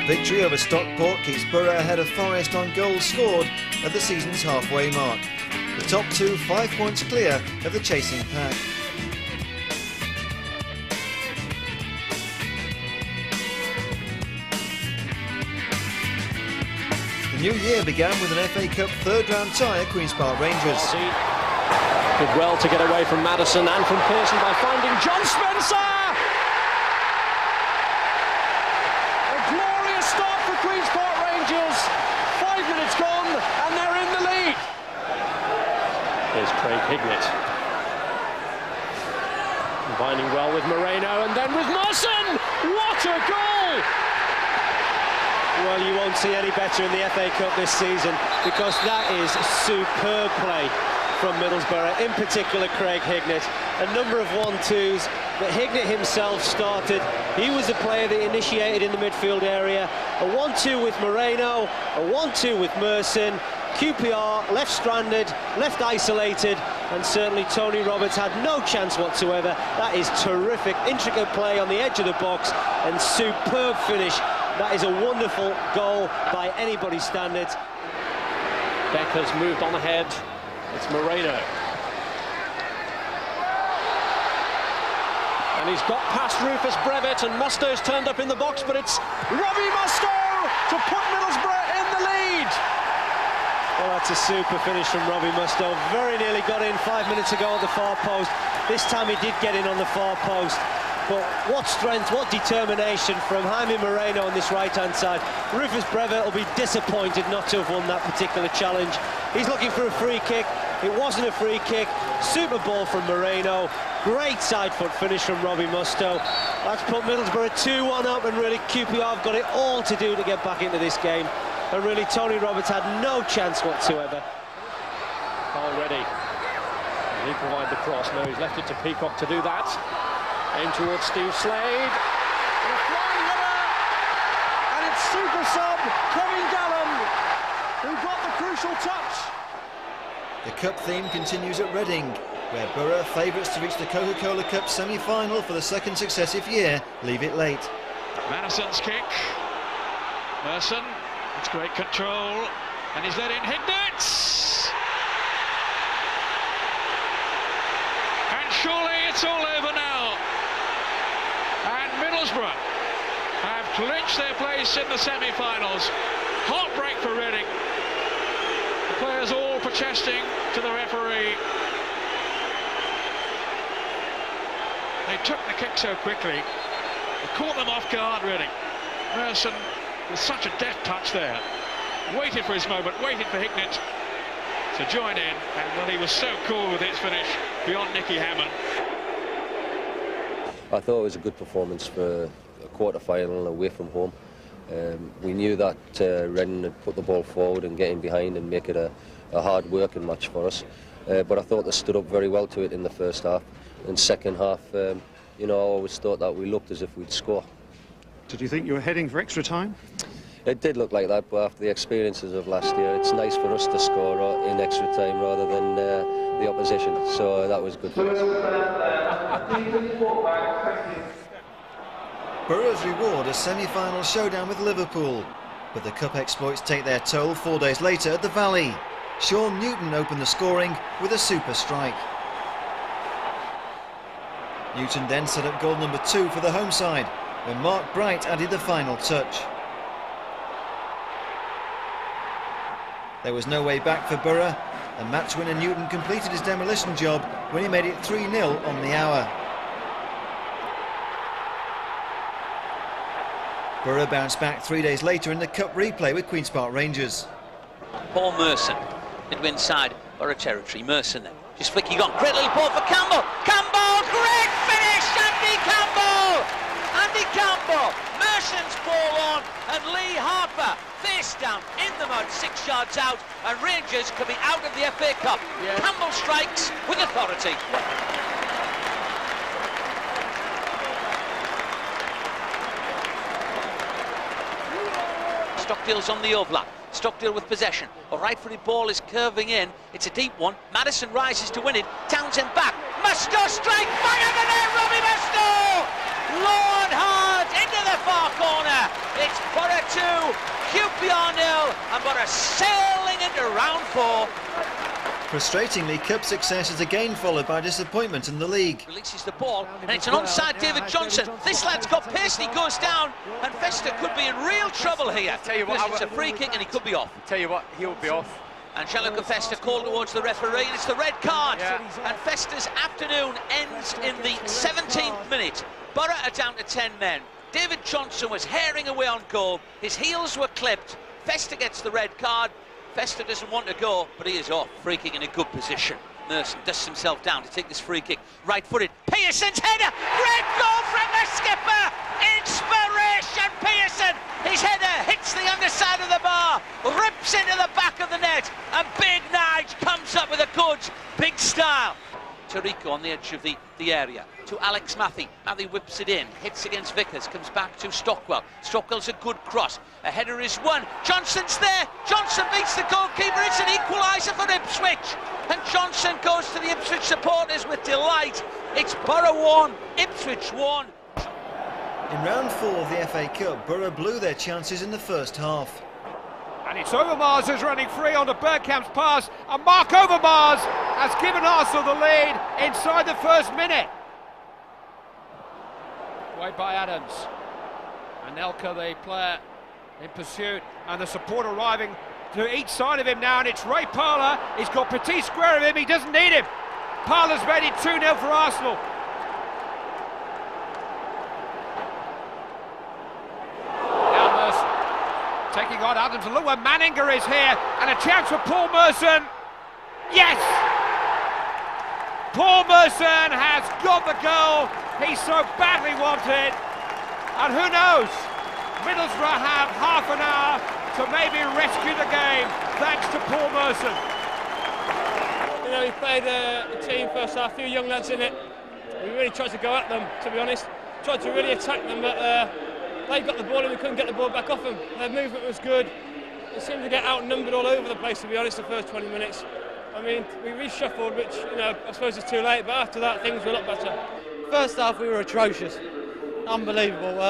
Victory over Stockport keeps Boro ahead of Forest on goals scored at the season's halfway mark. The top two 5 points clear of the chasing pack. The new year began with an FA Cup third-round tie at Queen's Park Rangers. Did well to get away from Maddison and from Pearson by finding John Spencer! A glorious start for Queen's Park Rangers. 5 minutes gone and they're in the lead. Here's Craig Hignett. Combining well with Moreno and then with Merson! What a goal! Well, you won't see any better in the FA Cup this season because that is superb play from Middlesbrough, in particular Craig Hignett. A number of 1-2s that Hignett himself started. He was the player that initiated in the midfield area. A 1-2 with Moreno, a 1-2 with Merson. QPR left stranded, left isolated, and certainly Tony Roberts had no chance whatsoever. That is terrific, intricate play on the edge of the box and superb finish. That is a wonderful goal by anybody's standards. Beck has moved on ahead. It's Moreno. And he's got past Rufus Brevitt and Musto's turned up in the box, but it's Robbie Musto to put Middlesbrough in the lead. Well, that's a super finish from Robbie Musto. Very nearly got in 5 minutes ago at the far post. This time he did get in on the far post. But what strength, what determination from Jaime Moreno on this right-hand side. Rufus Brevitt will be disappointed not to have won that particular challenge. He's looking for a free kick. It wasn't a free kick. Super ball from Moreno. Great side foot finish from Robbie Musto. That's put Middlesbrough 2-1 up, and really QPR have got it all to do to get back into this game. And really Tony Roberts had no chance whatsoever. Already. And he provided the cross. No, he's left it to Peacock to do that. Aim towards Steve Slade. And a flying header. And it's super sub Kevin Gallen who got the crucial touch. The cup theme continues at Reading, where Boro, favourites to reach the Coca-Cola Cup semi-final for the second successive year, leave it late. Madison's kick. Merson. It's great control. And he's let in Hignett. And surely it's all over now. And Middlesbrough have clinched their place in the semi-finals. Heartbreak for Reading. The players all protesting to the referee. They took the kick so quickly. It caught them off guard, Reading. Merson with such a deft touch there. Waited for his moment, waited for Hignett to join in, and well, he was so cool with his finish beyond Nicky Hammond. I thought it was a good performance for a quarter-final away from home. We knew that Reading had put the ball forward and get in behind and make it a hard working match for us. But I thought they stood up very well to it in the first half. In second half, you know, I always thought that we looked as if we'd score. Did you think you were heading for extra time? It did look like that, but after the experiences of last year, it's nice for us to score in extra time rather than the opposition. So that was good for us. Boro's reward a semi-final showdown with Liverpool, but the cup exploits take their toll 4 days later at the Valley. Sean Newton opened the scoring with a super strike. Newton then set up goal number 2 for the home side, when Mark Bright added the final touch. There was no way back for Boro, and match winner Newton completed his demolition job when he made it 3-0 on the hour. Boro bounced back 3 days later in the cup replay with Queen's Park Rangers. Paul Merson into inside Boro territory. Merson then just flicking on. Great little ball for Campbell. Campbell, great finish! Andy Campbell! Andy Campbell! Merson's ball on, and Lee Harper face down in the mud 6 yards out, and Rangers coming out of the FA Cup. Yeah. Campbell strikes with authority. Stockdale's on the overlap. Stockdale with possession. A right-footed ball is curving in. It's a deep one. Maddison rises to win it. Townsend back. Musto strike. Bang on the net. Robbie Musto! Low and hard into the far Boro 2, QPR 0, and Boro sailing into round 4. Frustratingly, cup success is again followed by disappointment in the league. Releases the ball, and it's an onside David Johnson. This lad's got pace, and he goes down, and Fester could be in real trouble here. Tell you what, it's a free kick, and he could be off. Tell you what, he'll be off. And Gianluca Festa called towards the referee, and it's the red card. And Festa's afternoon ends in the 17th minute. Boro are down to 10 men. David Johnson was herring away on goal. His heels were clipped. Festa gets the red card. Festa doesn't want to go, but he is off. Free kick in a good position. Merson dusts himself down to take this free kick. Right-footed. Pearson's header! Great goal from the skipper! Inspiration, Pearson! His header hits the underside of the bar, rips into the back of the net, and Big Nige comes up with a goods, big style. Tarico on the edge of the area to Alex Matthew. Matthew whips it in, hits against Vickers, comes back to Stockwell. Stockwell's a good cross. A header is won. Johnson's there. Johnson beats the goalkeeper. It's an equaliser for Ipswich. And Johnson goes to the Ipswich supporters with delight. It's Boro 1, Ipswich 1. In round 4 of the FA Cup, Boro blew their chances in the first half. And it's Overmars who's running free onto Bergkamp's pass, and Mark Overmars has given Arsenal the lead inside the first minute. Away by Adams. Anelka, the player in pursuit, and the support arriving to each side of him now, and it's Ray Parler. He's got Petit square of him, he doesn't need him. Parler's made it 2-0 for Arsenal. Taking on Adams, and look where Manninger is here, and a chance for Paul Merson. Yes! Paul Merson has got the goal he so badly wanted, and who knows, Middlesbrough have half an hour to maybe rescue the game thanks to Paul Merson. You know, we played a team first half, a few young lads in it. We really tried to go at them, to be honest. Tried to really attack them, but they got the ball and we couldn't get the ball back off them. Their movement was good. They seemed to get outnumbered all over the place, to be honest, the first 20 minutes. I mean, we reshuffled, which, you know, I suppose it's too late, but after that, things were a lot better. First half, we were atrocious. Unbelievable.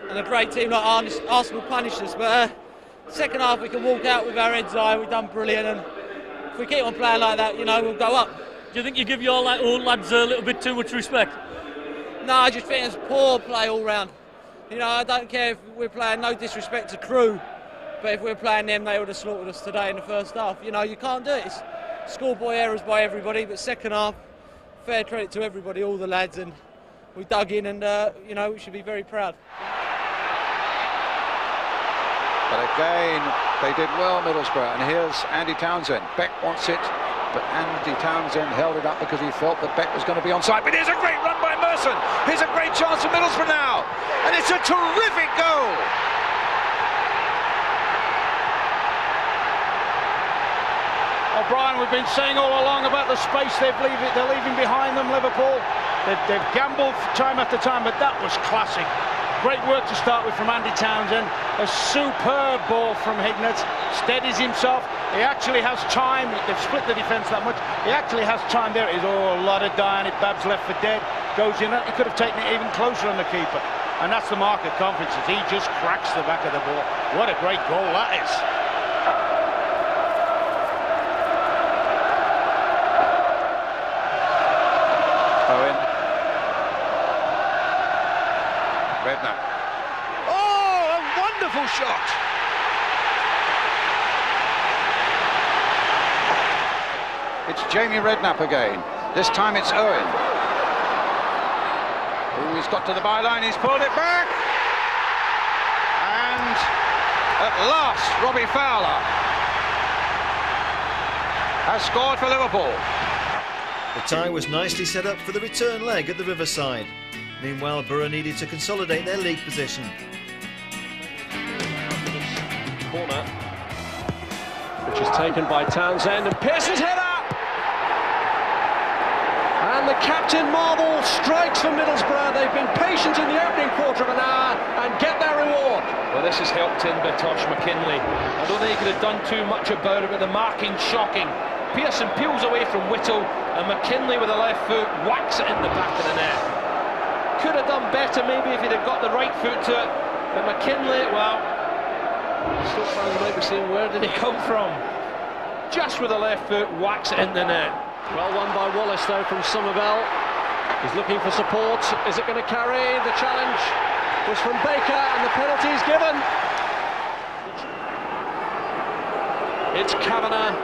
And a great team like Arsenal punished us, but second half, we can walk out with our heads high. We've done brilliant, and if we keep on playing like that, you know, we'll go up. Do you think you give your old lads a little bit too much respect? No, I just think it's poor play all round. You know, I don't care if we're playing, no disrespect to Crew, but if we're playing them, they would have slaughtered us today in the first half. You know, you can't do it. It's schoolboy errors by everybody, but second half, fair credit to everybody, all the lads, and we dug in, and, you know, we should be very proud. But again, they did well, Middlesbrough, and here's Andy Townsend. Beck wants it, but Andy Townsend held it up because he felt that Beck was going to be onside. But here's a great run by Merson. Here's a great chance for Middlesbrough now, and it's a terrific goal. O'Brien, we've been saying all along about the space they're leaving behind them, Liverpool. They've gambled time after time, but that was classic. Great work to start with from Andy Townsend. A superb ball from Hignett. Steadies himself. He actually has time. They've split the defence that much. He actually has time there. He's a lot of dying. Babs left for dead. Goes in. He could have taken it even closer on the keeper. And that's the mark of confidence. He just cracks the back of the ball. What a great goal that is. Owen. Redknapp. Oh, a wonderful shot. It's Jamie Redknapp again. This time it's Owen. Oh, he's got to the byline, he's pulled it back. And at last, Robbie Fowler has scored for Liverpool. The tie was nicely set up for the return leg at the Riverside. Meanwhile, Boro needed to consolidate their league position. Corner, which is taken by Townsend, and Pearson's header! And the captain marvel strikes for Middlesbrough. They've been patient in the opening quarter of an hour and get their reward. Well, this has helped in by Tosh McKinley. I don't think he could have done too much about it, but the marking shocking. Pearson peels away from Whittle, and McKinley with the left foot whacks it in the back of the net. Could have done better maybe if he'd have got the right foot to it, But McKinley, well, Stoke fans might be saying, where did he come from? Just with the left foot, whacks it in the net. Well won by Wallace though from Somerville. He's looking for support. Is it going to carry? The challenge was from Baker and the penalty is given. It's Kavanagh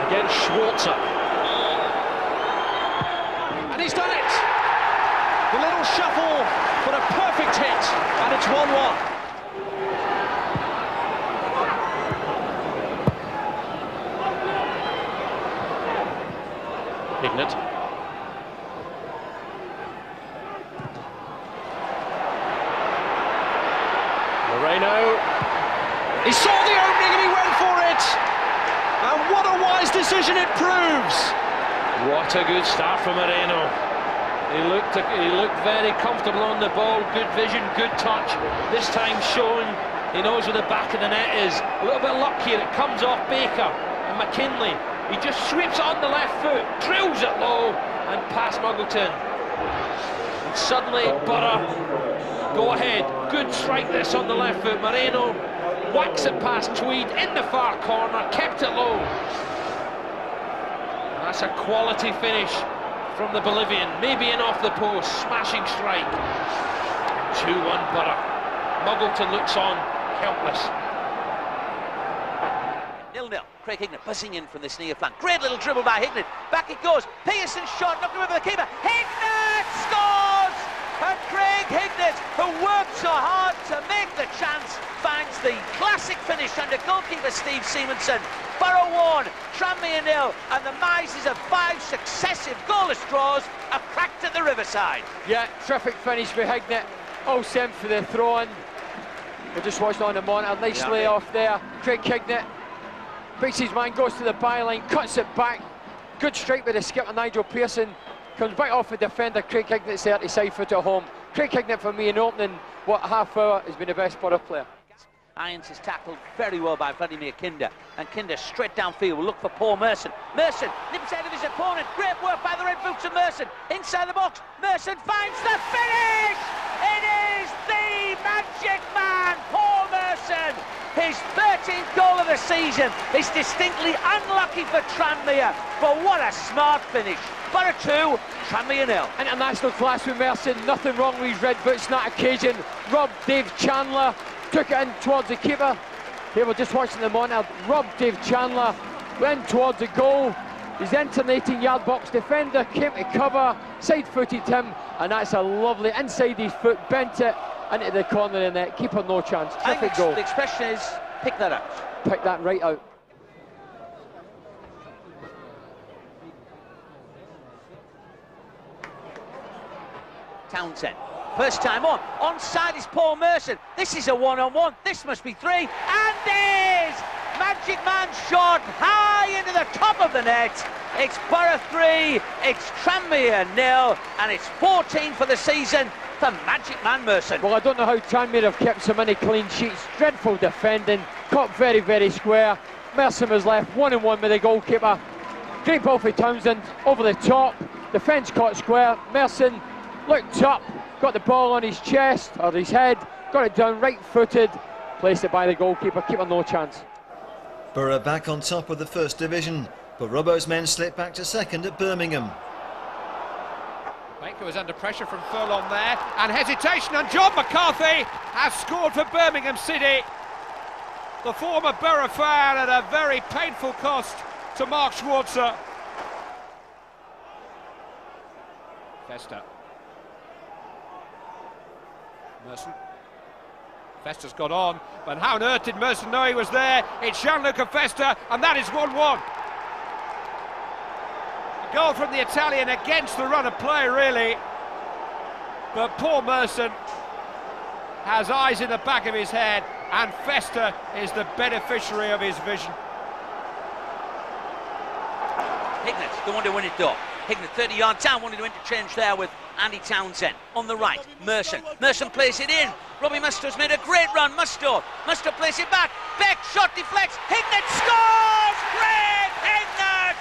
against Schwarzer. And he's done it! The little shuffle, but a perfect hit, and it's 1-1. Hignett. Moreno. He saw the opening and he went for it! And what a wise decision it proves! What a good start from Moreno. He looked very comfortable on the ball, good vision, good touch. This time showing he knows where the back of the net is. A little bit of luck here, it comes off Baker and McKinley. He just sweeps it on the left foot, drills it low and past Muggleton. And suddenly Boro go ahead. Good strike this on the left foot. Moreno whacks it past Tweed in the far corner, kept it low. And that's a quality finish from the Bolivian. Maybe in off the post, smashing strike. 2-1 Boro. Muggleton looks on, helpless. 0-0. Craig Hignett buzzing in from this near flank. Great little dribble by Hignett. Back it goes. Pearson's shot, knocked over the keeper. Hignett scores! And Craig Hignett, who worked so hard to make the chance, finds the classic finish under goalkeeper Steve Simonson. Boro 1, Tranmere 0, and the mises of 5 successive goalless draws are cracked at the Riverside. Yeah, terrific finish for Hignett. All sent for the throw-in. We're just watching on the monitor. Nice layoff there. Craig Hignett beats his man, goes to the byline, cuts it back. Good strike with the skipper Nigel Pearson. Comes back off the defender. Craig Hignett's there to side foot at home. Craig Hignett for me in opening, half hour has been the best Boro player. Irons is tackled very well by Vladimir Kinder, and Kinder straight downfield will look for Paul Merson. Merson nips out of his opponent. Great work by the red boots of Merson. Inside the box, Merson finds the finish! It is the magic man, Paul Merson! His 13th goal of the season. It's distinctly unlucky for Tranmere, but what a smart finish. Boro 2, Tranmere 0. International class with Merson, nothing wrong with his red boots on that occasion. Rob Dave Chandler took it in towards the keeper. Here we're just watching the monitor. Rob Dave Chandler went towards the goal. His then 18-yard box defender came to cover, side-footed him, and that's a lovely inside his foot, bent it into the corner of the net. Keeper no chance. Terrific goal. The expression is pick that out. Pick that right out. Townsend. First time on. Onside is Paul Merson. This is a one-on-one. This must be 3. And is! Magic Man shot high into the top of the net. It's Boro 3, it's Tranmere 0, and it's 14 for the season for Magic Man Merson. Well, I don't know how Tranmere have kept so many clean sheets. Dreadful defending, caught very, very square. Merson was left 1-on-1 with the goalkeeper. Great ball for Townsend, over the top. Defence caught square. Merson looked up, got the ball on his chest, or his head, got it down right-footed, placed it by the goalkeeper, keeper no chance. Boro back on top of the First Division, but Robbo's men slip back to second at Birmingham. Baker was under pressure from Furlong there, and hesitation, and John McCarthy has scored for Birmingham City. The former Boro fan at a very painful cost to Mark Schwarzer. Festa. Merson. Festa's got on, but how on earth did Merson know he was there? It's Gianluca Festa, and that is 1-1. A goal from the Italian against the run of play, really. But poor Merson has eyes in the back of his head, and Festa is the beneficiary of his vision. Hignett, the one to win it though. Hignett 30-yard down, wanted to interchange there with Andy Townsend. On the right, Merson. Merson plays it in. Robbie Musto's made a great run. Musto plays it back. Beck, shot deflects. Hignett scores! Great Hignett!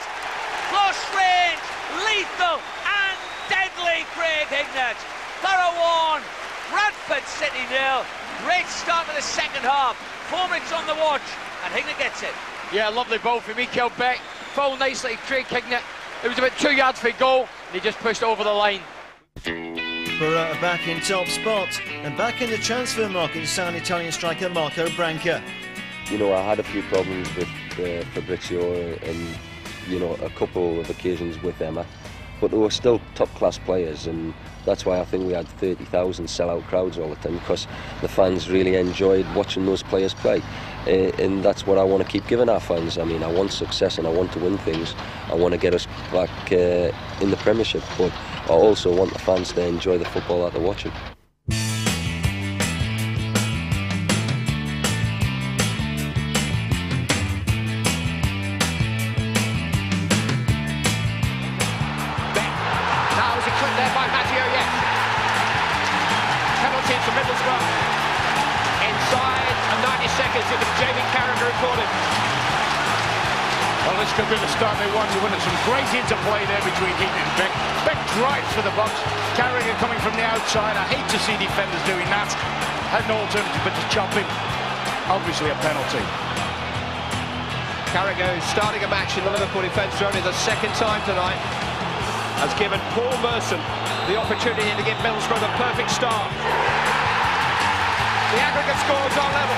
Close range, lethal and deadly Craig Hignett. Boro 1, Bradford City 0. Great start to the second half. 4 minutes on the watch, and Hignett gets it. Yeah, lovely ball from Mikael Beck. Fouled nicely, Craig Hignett. It was about 2 yards for goal, and he just pushed over the line. Boro are back in top spot, and back in the transfer market sound Italian striker Marco Branca. You know, I had a few problems with Fabrizio and, you know, a couple of occasions with Emma, but they were still top-class players, and that's why I think we had 30,000 sell-out crowds all the time, because the fans really enjoyed watching those players play. And that's what I want to keep giving our fans. I mean, I want success and I want to win things. I want to get us back in the Premiership, but I also want the fans to enjoy the football that they're watching. To Middlesbrough. Inside 90 seconds, it was Jamie Carragher who caught it. Well, this could be the start they want. You wanted some great interplay there between Hignett and Beck. Beck drives for the box. Carragher coming from the outside. I hate to see defenders doing that. Had no alternative but to chop him. Obviously a penalty. Carragher starting a match in the Liverpool defence for only the second time tonight has given Paul Merson the opportunity to give Middlesbrough the perfect start. The aggregate scores are level.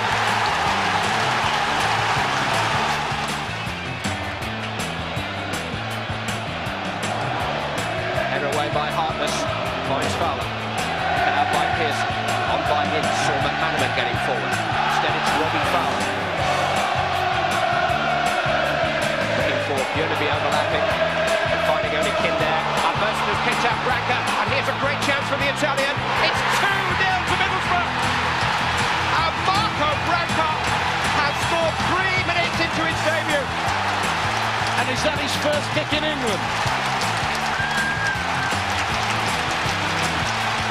Header away by Hartness, finds Fowler. And out by Pearson, on by Ince, or McManaman getting forward. Instead it's Robbie Fowler. Looking for Björneby overlapping, and finding only Kim there. And Merson has picked out Branca, and here's a great chance from the Italian. It's 2-0 to Middlesbrough. Marco Branca has scored 3 minutes into his debut. And is that his first kick in England?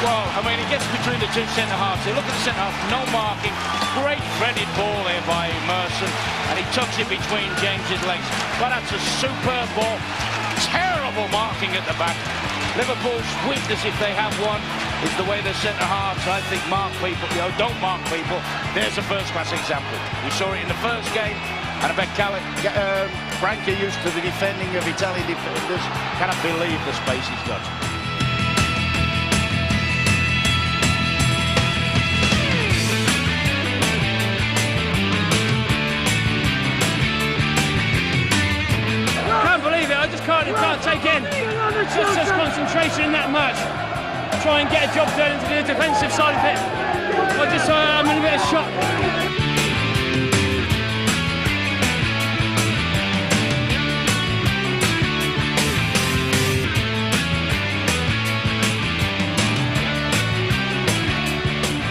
Well, I mean, he gets between the two centre-halves. Look at the centre-half, no marking. Great threaded ball there by Merson. And he tucks it between James's legs. But that's a superb ball. Terrible marking at the back. Liverpool's weakness, if they have one, is the way their centre-halves, I think, mark people. You know, don't mark people. There's a first-class example. We saw it in the first game, and I bet Branca, used to the defending of Italian defenders, cannot believe the space he's got. I can't believe it. I just can't take in such concentration in that match. Try and get a job done into the defensive side of it. I'm in a bit of shock.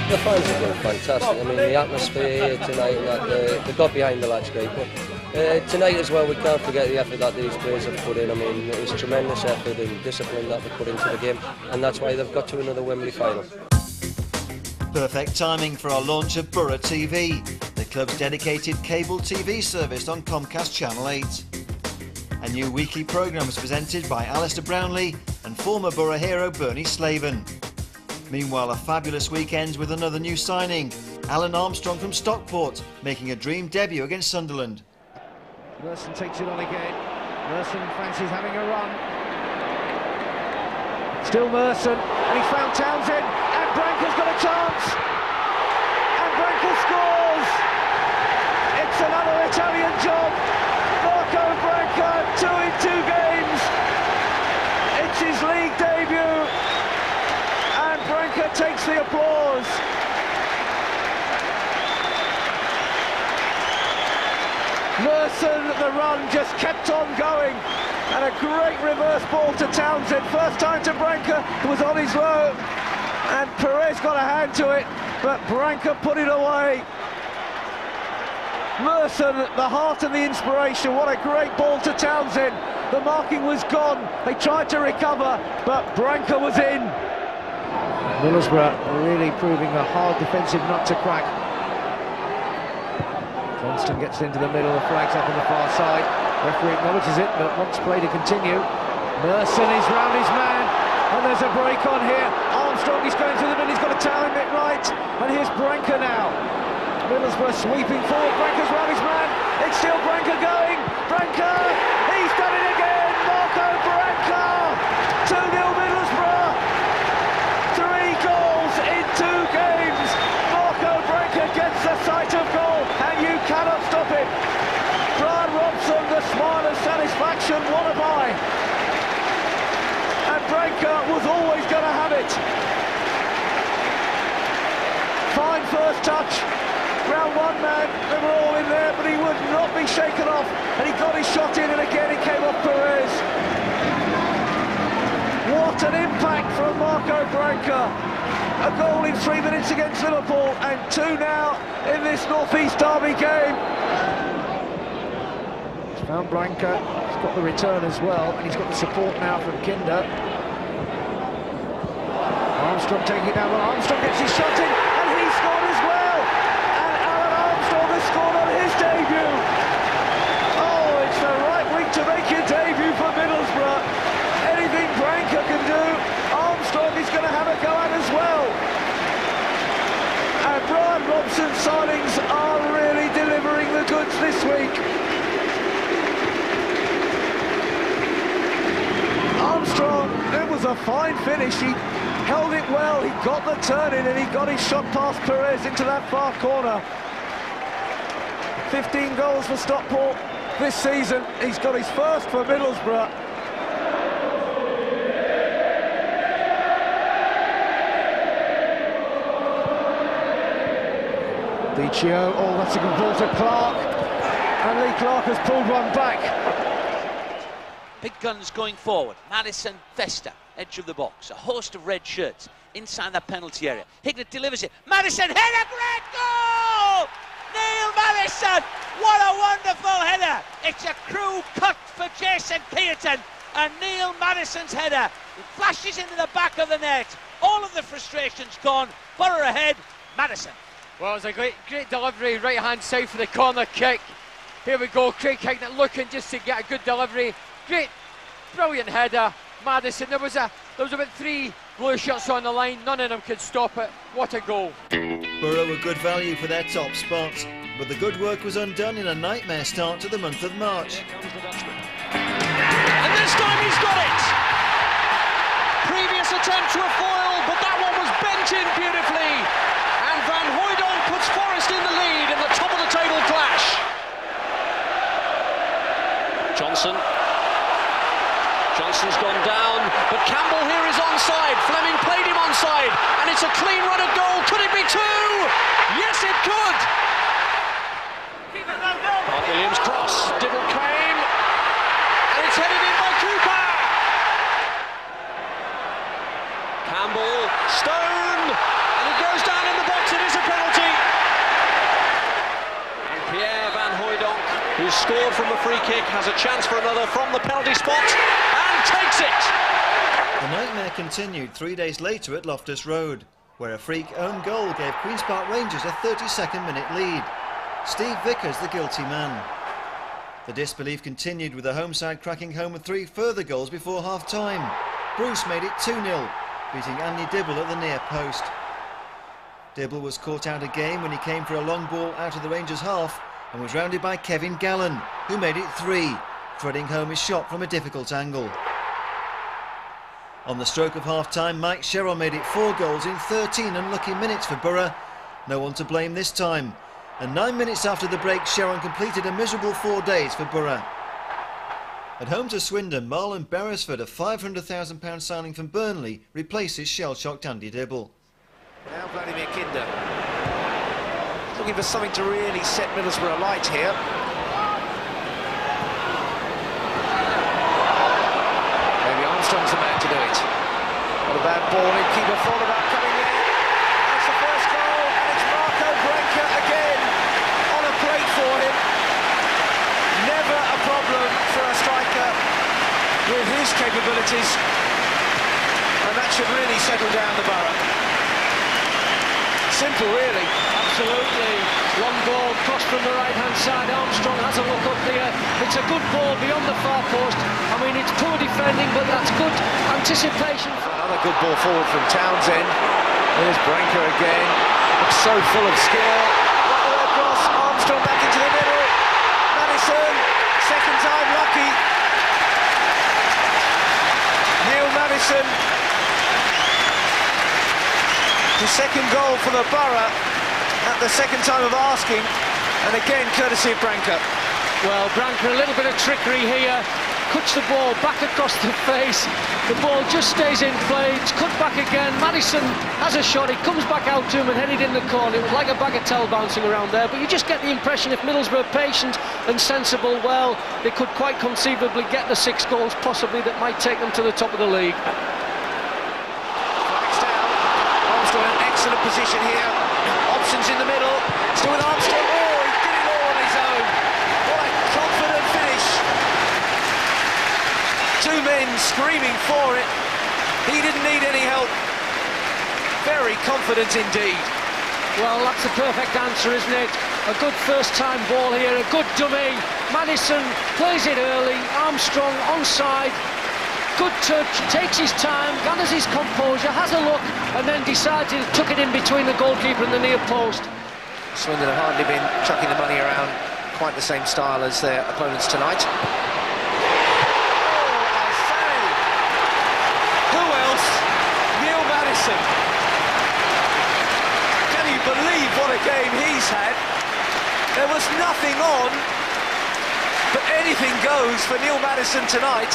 The fans have been fantastic. I mean, the atmosphere here tonight, and that they got behind the lads great. But tonight as well, we can't forget the effort that these players have put in. I mean, it was tremendous effort and discipline that they put into the game, and that's why they've got to another Wembley final. Perfect timing for our launch of Boro TV, the club's dedicated cable TV service on Comcast Channel 8. A new weekly programme was presented by Alistair Brownlee and former Boro hero Bernie Slaven. Meanwhile, a fabulous weekend with another new signing, Alan Armstrong from Stockport, making a dream debut against Sunderland. Merson takes it on again. Merson fancies having a run. Still Merson, and he's found Townsend, and Branca's got a chance. And Branca scores! It's another Italian job. Marco Branca, 2 in 2 games. It's his league debut. And Branca takes the applause. Merson, the run just kept on going, and a great reverse ball to Townsend. First time to Branca, was on his low, and Perez got a hand to it, but Branca put it away. Merson, the heart and the inspiration. What a great ball to Townsend. The marking was gone. They tried to recover, but Branca was in. Middlesbrough really proving a hard defensive nut to crack. Johnston gets into the middle, the flag's up on the far side. Referee acknowledges it, but wants play to continue. Merson is round his man, and there's a break on here. Armstrong is going through the middle, he's got to time it right. right, and here's Branca now. Middlesbrough sweeping forward, Branca's round his man, it's still Branca going, Branca, he's done it again, Marco Branca, 2-0 Middlesbrough, 3 goals in 2 games, Marco Branca gets the sight of goal, and you cannot stop it. Brian Robson, the smile of satisfaction, what a buy. And Branca was always going to have it. Fine first touch, round one man, they were all in there, but he would not be shaken off, and he got his shot in, and again it came off Perez. What an impact from Marco Branca. A goal in 3 minutes against Liverpool, and 2 now in this North East derby game. He's found Branca, he's got the return as well, and he's got the support now from Kinder. Armstrong taking it down, well, Armstrong gets his shot in, and he scored as well! And Alan Armstrong has scored on his debut! Oh, it's the right week to make your debut for Middlesbrough. Anything Branca can do, Armstrong is going to have a go at as well. And Brian Robson's signings are really delivering the goods this week. Armstrong, it was a fine finish, he held it well, he got the turn in, and he got his shot past Perez into that far corner. 15 goals for Stockport this season, he's got his first for Middlesbrough. Dichio, oh, that's a good ball to Clark, and Lee Clark has pulled one back. Big guns going forward. Madison, Festa, edge of the box. A host of red shirts inside that penalty area. Hignett delivers it. Madison, header, great goal! Neil Madison, what a wonderful header! It's a crew cut for Jason Keaton, and Neil Madison's header flashes into the back of the net. All of the frustrations gone. Boro ahead, Madison. Well, it was a great delivery, right-hand side for the corner kick. Here we go, Craig Hignett looking just to get a good delivery. Great, brilliant header, Madison. There was about 3 blue shirts on the line, none of them could stop it. What a goal. Boro were good value for their top spot, but the good work was undone in a nightmare start to the month of March. And this time he's got it! Previous attempt to a foil, but that one was bent in beautifully. And Van Hooijdonk puts Forest in the lead in the top of the table clash. Johnson's gone down, but Campbell here is onside. Fleming played him onside, and it's a clean run at goal. Could it be 2? Yes, it could! Williams cross, Dibble came, and it's headed in by Cooper. Campbell, Stone, and it goes down in the box. It is a penalty. And Pierre Van Hooijdonk, who scored from a free kick, has a chance for another from the penalty spot. Takes it! The nightmare continued 3 days later at Loftus Road, where a freak own goal gave Queen's Park Rangers a 32nd minute lead. Steve Vickers the guilty man. The disbelief continued with the home side cracking home with 3 further goals before half-time. Bruce made it 2-0, beating Andy Dibble at the near post. Dibble was caught out of game when he came for a long ball out of the Rangers' half and was rounded by Kevin Gallen, who made it 3, threading home his shot from a difficult angle. On the stroke of half-time, Mike Sherrill made it 4 goals in 13 unlucky minutes for Boro. No one to blame this time. And 9 minutes after the break, Sherrill completed a miserable 4 days for Boro. At home to Swindon, Marlon Beresford, a £500,000 signing from Burnley, replaces shell-shocked Andy Dibble. Now Vladimir Kinder. Looking for something to really set Middlesbrough alight here. Armstrong's the man to do it. What a bad ball, in keeper thought about coming in. That's the first goal, and it's Marco Branca again on a plate for him. Never a problem for a striker with his capabilities, and that should really settle down the Boro. Simple, really. Absolutely. Long ball, cross from the right-hand side. Armstrong has a look up there. It's a good ball beyond the far post. I mean, it's poor defending, but that's good anticipation. Another good ball forward from Townsend. There's Branca again. so full of skill. Right the way across, Armstrong back into the middle. Maddison, second time lucky. Neil Maddison. The second goal for the Boro at the second time of asking, and again courtesy of Branca. Well, Branca, a little bit of trickery here. Cuts the ball back across the face. The ball just stays in play. It's cut back again. Maddison has a shot. It comes back out to him and headed in the corner. It was like a bagatelle bouncing around there. But you just get the impression if Middlesbrough are patient and sensible, well, they could quite conceivably get the 6 goals possibly that might take them to the top of the league. Flags down. Armstrong in an excellent position here. Options in the middle. Still with Armstrong. Oh, he did it all on his own. What a confident finish. 2 men screaming for it. He didn't need any help. Very confident indeed. Well, that's a perfect answer, isn't it? A good first-time ball here, a good dummy. Maddison plays it early. Armstrong onside. Good touch, takes his time, gathers his composure, has a look, and then decides he took it in between the goalkeeper and the near post. Swindon have hardly been chucking the money around quite the same style as their opponents tonight. Can you believe what a game he's had? There was nothing on, but anything goes for Neil Maddison tonight.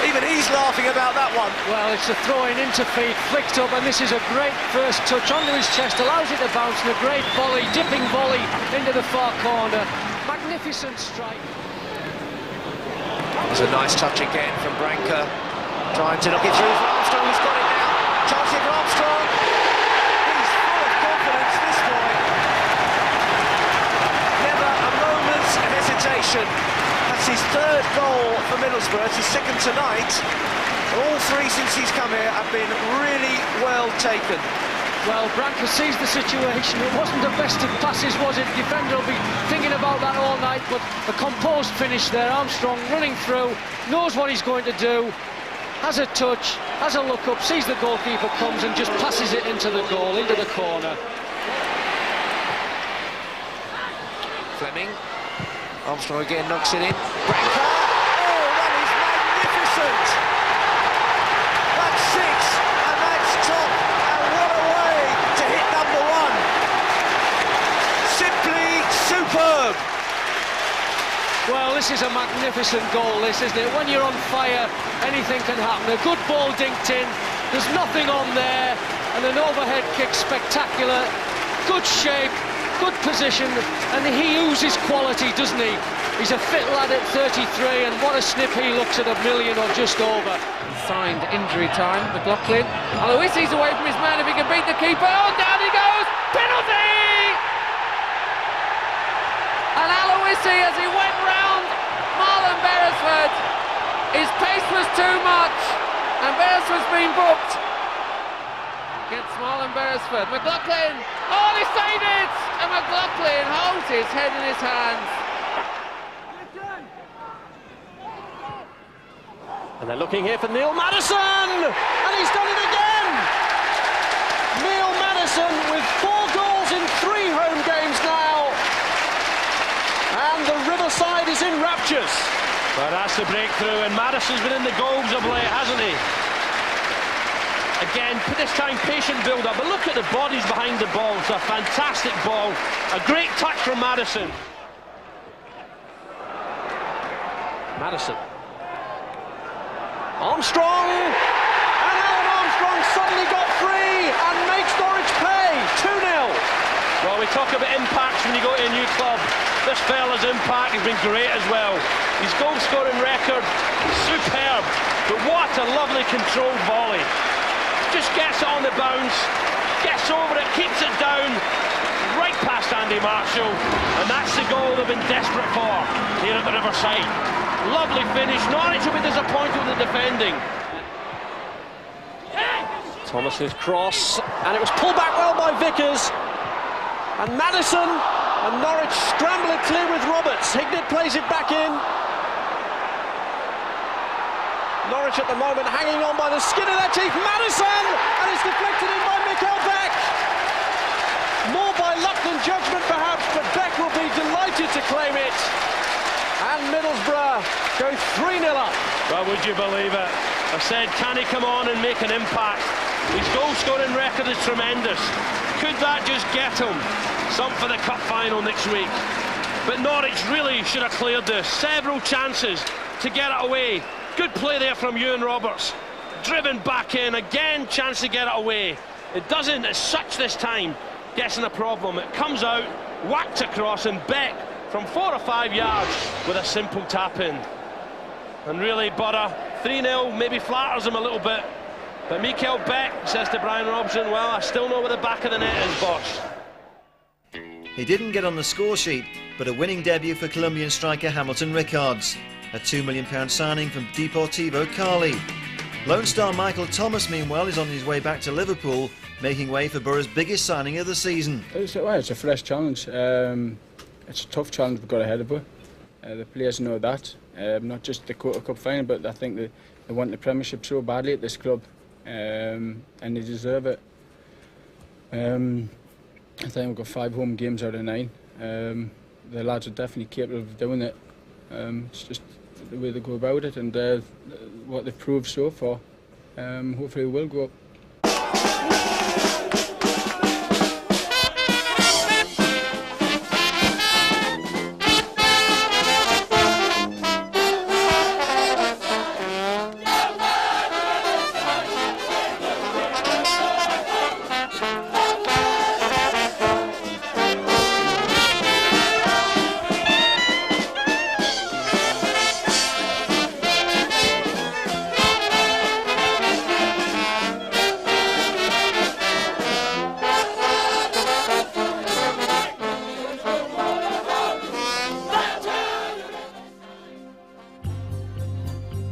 Even he's laughing about that one. Well, it's a throw-in into feet, flicked up, and this is a great first touch onto his chest, allows it to bounce, and a great volley, dipping volley into the far corner. Magnificent strike. It was a nice touch again from Branca. Trying to knock it through for Armstrong, who's got it now. Chance here for Armstrong. He's full of confidence, this boy. Never a moment's hesitation. That's his 3rd goal for Middlesbrough. It's his 2nd tonight. All 3 since he's come here have been really well taken. Well, Branca sees the situation. It wasn't the best of passes, was it? Defender will be thinking about that all night, but a composed finish there. Armstrong running through, knows what he's going to do. Has a touch, has a look up, sees the goalkeeper comes and just passes it into the goal, into the corner. Fleming. Armstrong again knocks it in. Branca! Oh, that is magnificent! That's 6, and that's top, and what a way to hit number 1! Simply superb! Well, this is a magnificent goal, this, isn't it? When you're on fire, anything can happen. A good ball dinked in, there's nothing on there, and an overhead kick spectacular. Good shape, good position, and he uses quality, doesn't he? He's a fit lad at 33, and what a snip he looks at $1 million or just over. Signed injury time, McLaughlin. Aloisi's away from his man if he can beat the keeper. Oh, down he goes! Penalty! And Aloisi, as he went round Marlon Beresford, his pace was too much, and Beresford's been booked against Marlon Beresford. McLaughlin, oh, he saved it! And McLaughlin holds his head in his hands. And they're looking here for Neil Maddison, and he's done it again! Neil Maddison with 4 goals in 3 home games now. And the Riverside is in raptures. Well, that's the breakthrough, and Maddison's been in the goals of late, hasn't he? Again, this time patient build-up, but look at the bodies behind the ball. It's a fantastic ball, a great touch from Maddison. Maddison. Armstrong! And Alan Armstrong suddenly got free and makes Norwich pay, 2-0. Well, we talk about impacts when you go to a new club. This fella's impact has been great as well. His goal-scoring record is superb, but what a lovely controlled volley. Just gets it on the bounce, gets over it, keeps it down, right past Andy Marshall, and that's the goal they've been desperate for here at the Riverside. Lovely finish. Norwich will be disappointed with the defending. Thomas's cross, and it was pulled back well by Vickers. And Maddison and Norwich scramble it clear with Roberts. Hignett plays it back in. Norwich at the moment hanging on by the skin of their teeth. Maddison, and it's deflected in by Mikkel Beck. claim it. And Middlesbrough go 3-0 up. Well, would you believe it? I said, can he come on and make an impact? His goal-scoring record is tremendous. Could that just get him some for the cup final next week? But Norwich really should have cleared this. Several chances to get it away. Good play there from Ewan Roberts. Driven back in, again chance to get it away. It doesn't as such this time. Guessing a problem. It comes out, whacked across, and Beck from 4 or 5 yards with a simple tap in. And really, Boro, 3-0 maybe flatters him a little bit. But Mikael Beck says to Brian Robson, well, I still know where the back of the net is, boss. He didn't get on the score sheet, but a winning debut for Colombian striker Hamilton Rickards. A £2 million signing from Deportivo Cali. Lone Star Michael Thomas, meanwhile, is on his way back to Liverpool, making way for Boro's biggest signing of the season. It's a fresh challenge. It's a tough challenge we've got ahead of us. The players know that. Not just the Quarter Cup final, but I think they want the Premiership so badly at this club, and they deserve it. I think we've got 5 home games out of 9. The lads are definitely capable of doing it. It's just the way they go about it and what they've proved so far. Hopefully we will go up.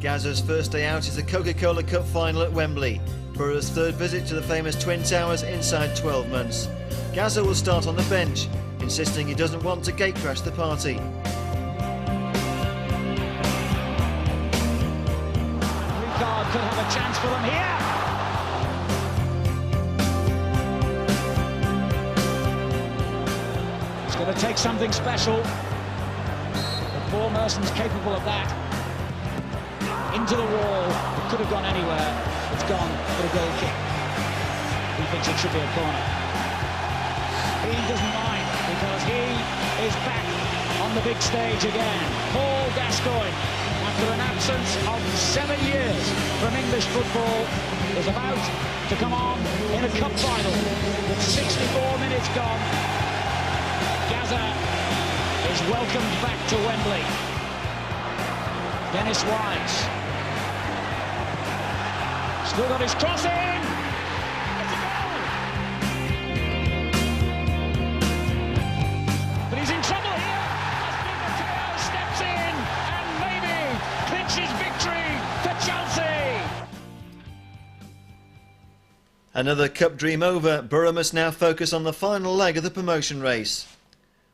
Gazza's first day out is the Coca-Cola Cup final at Wembley, Boro's third visit to the famous Twin Towers inside 12 months. Gazza will start on the bench, insisting he doesn't want to gatecrash the party. Ricard could have a chance for them here. It's going to take something special, but Paul Merson's capable of that. Into the wall, it could have gone anywhere. It's gone for a goal kick. He thinks it should be a corner. He doesn't mind because he is back on the big stage again. Paul Gascoigne, after an absence of 7 years from English football, is about to come on in a cup final with 64 minutes gone. Gazza is welcomed back to Wembley. Dennis Wise. Still got his cross in. It's a goal. But he's in trouble here. Matteo steps in and maybe clinches victory for Chelsea. Another cup dream over, Boro must now focus on the final leg of the promotion race.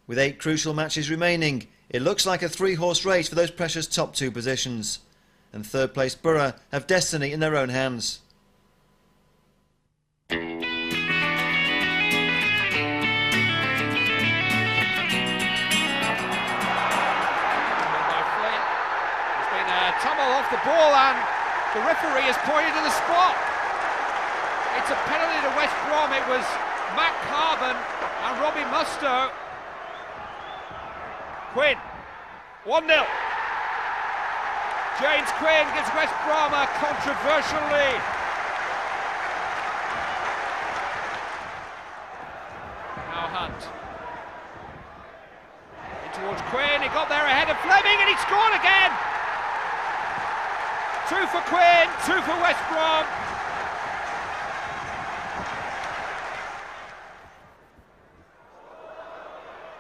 With 8 crucial matches remaining, it looks like a 3-horse race for those precious top 2 positions. And third place Boro have destiny in their own hands. There's been a tumble off the ball and the referee has pointed to the spot. It's a penalty to West Brom. It was Matt Carbon and Robbie Mustoe. Quinn, 1-0. James Quinn gives West Brom a controversial lead. Now Hunt. In towards Quinn, he got there ahead of Fleming and he scored again. 2 for Quinn, 2 for West Brom.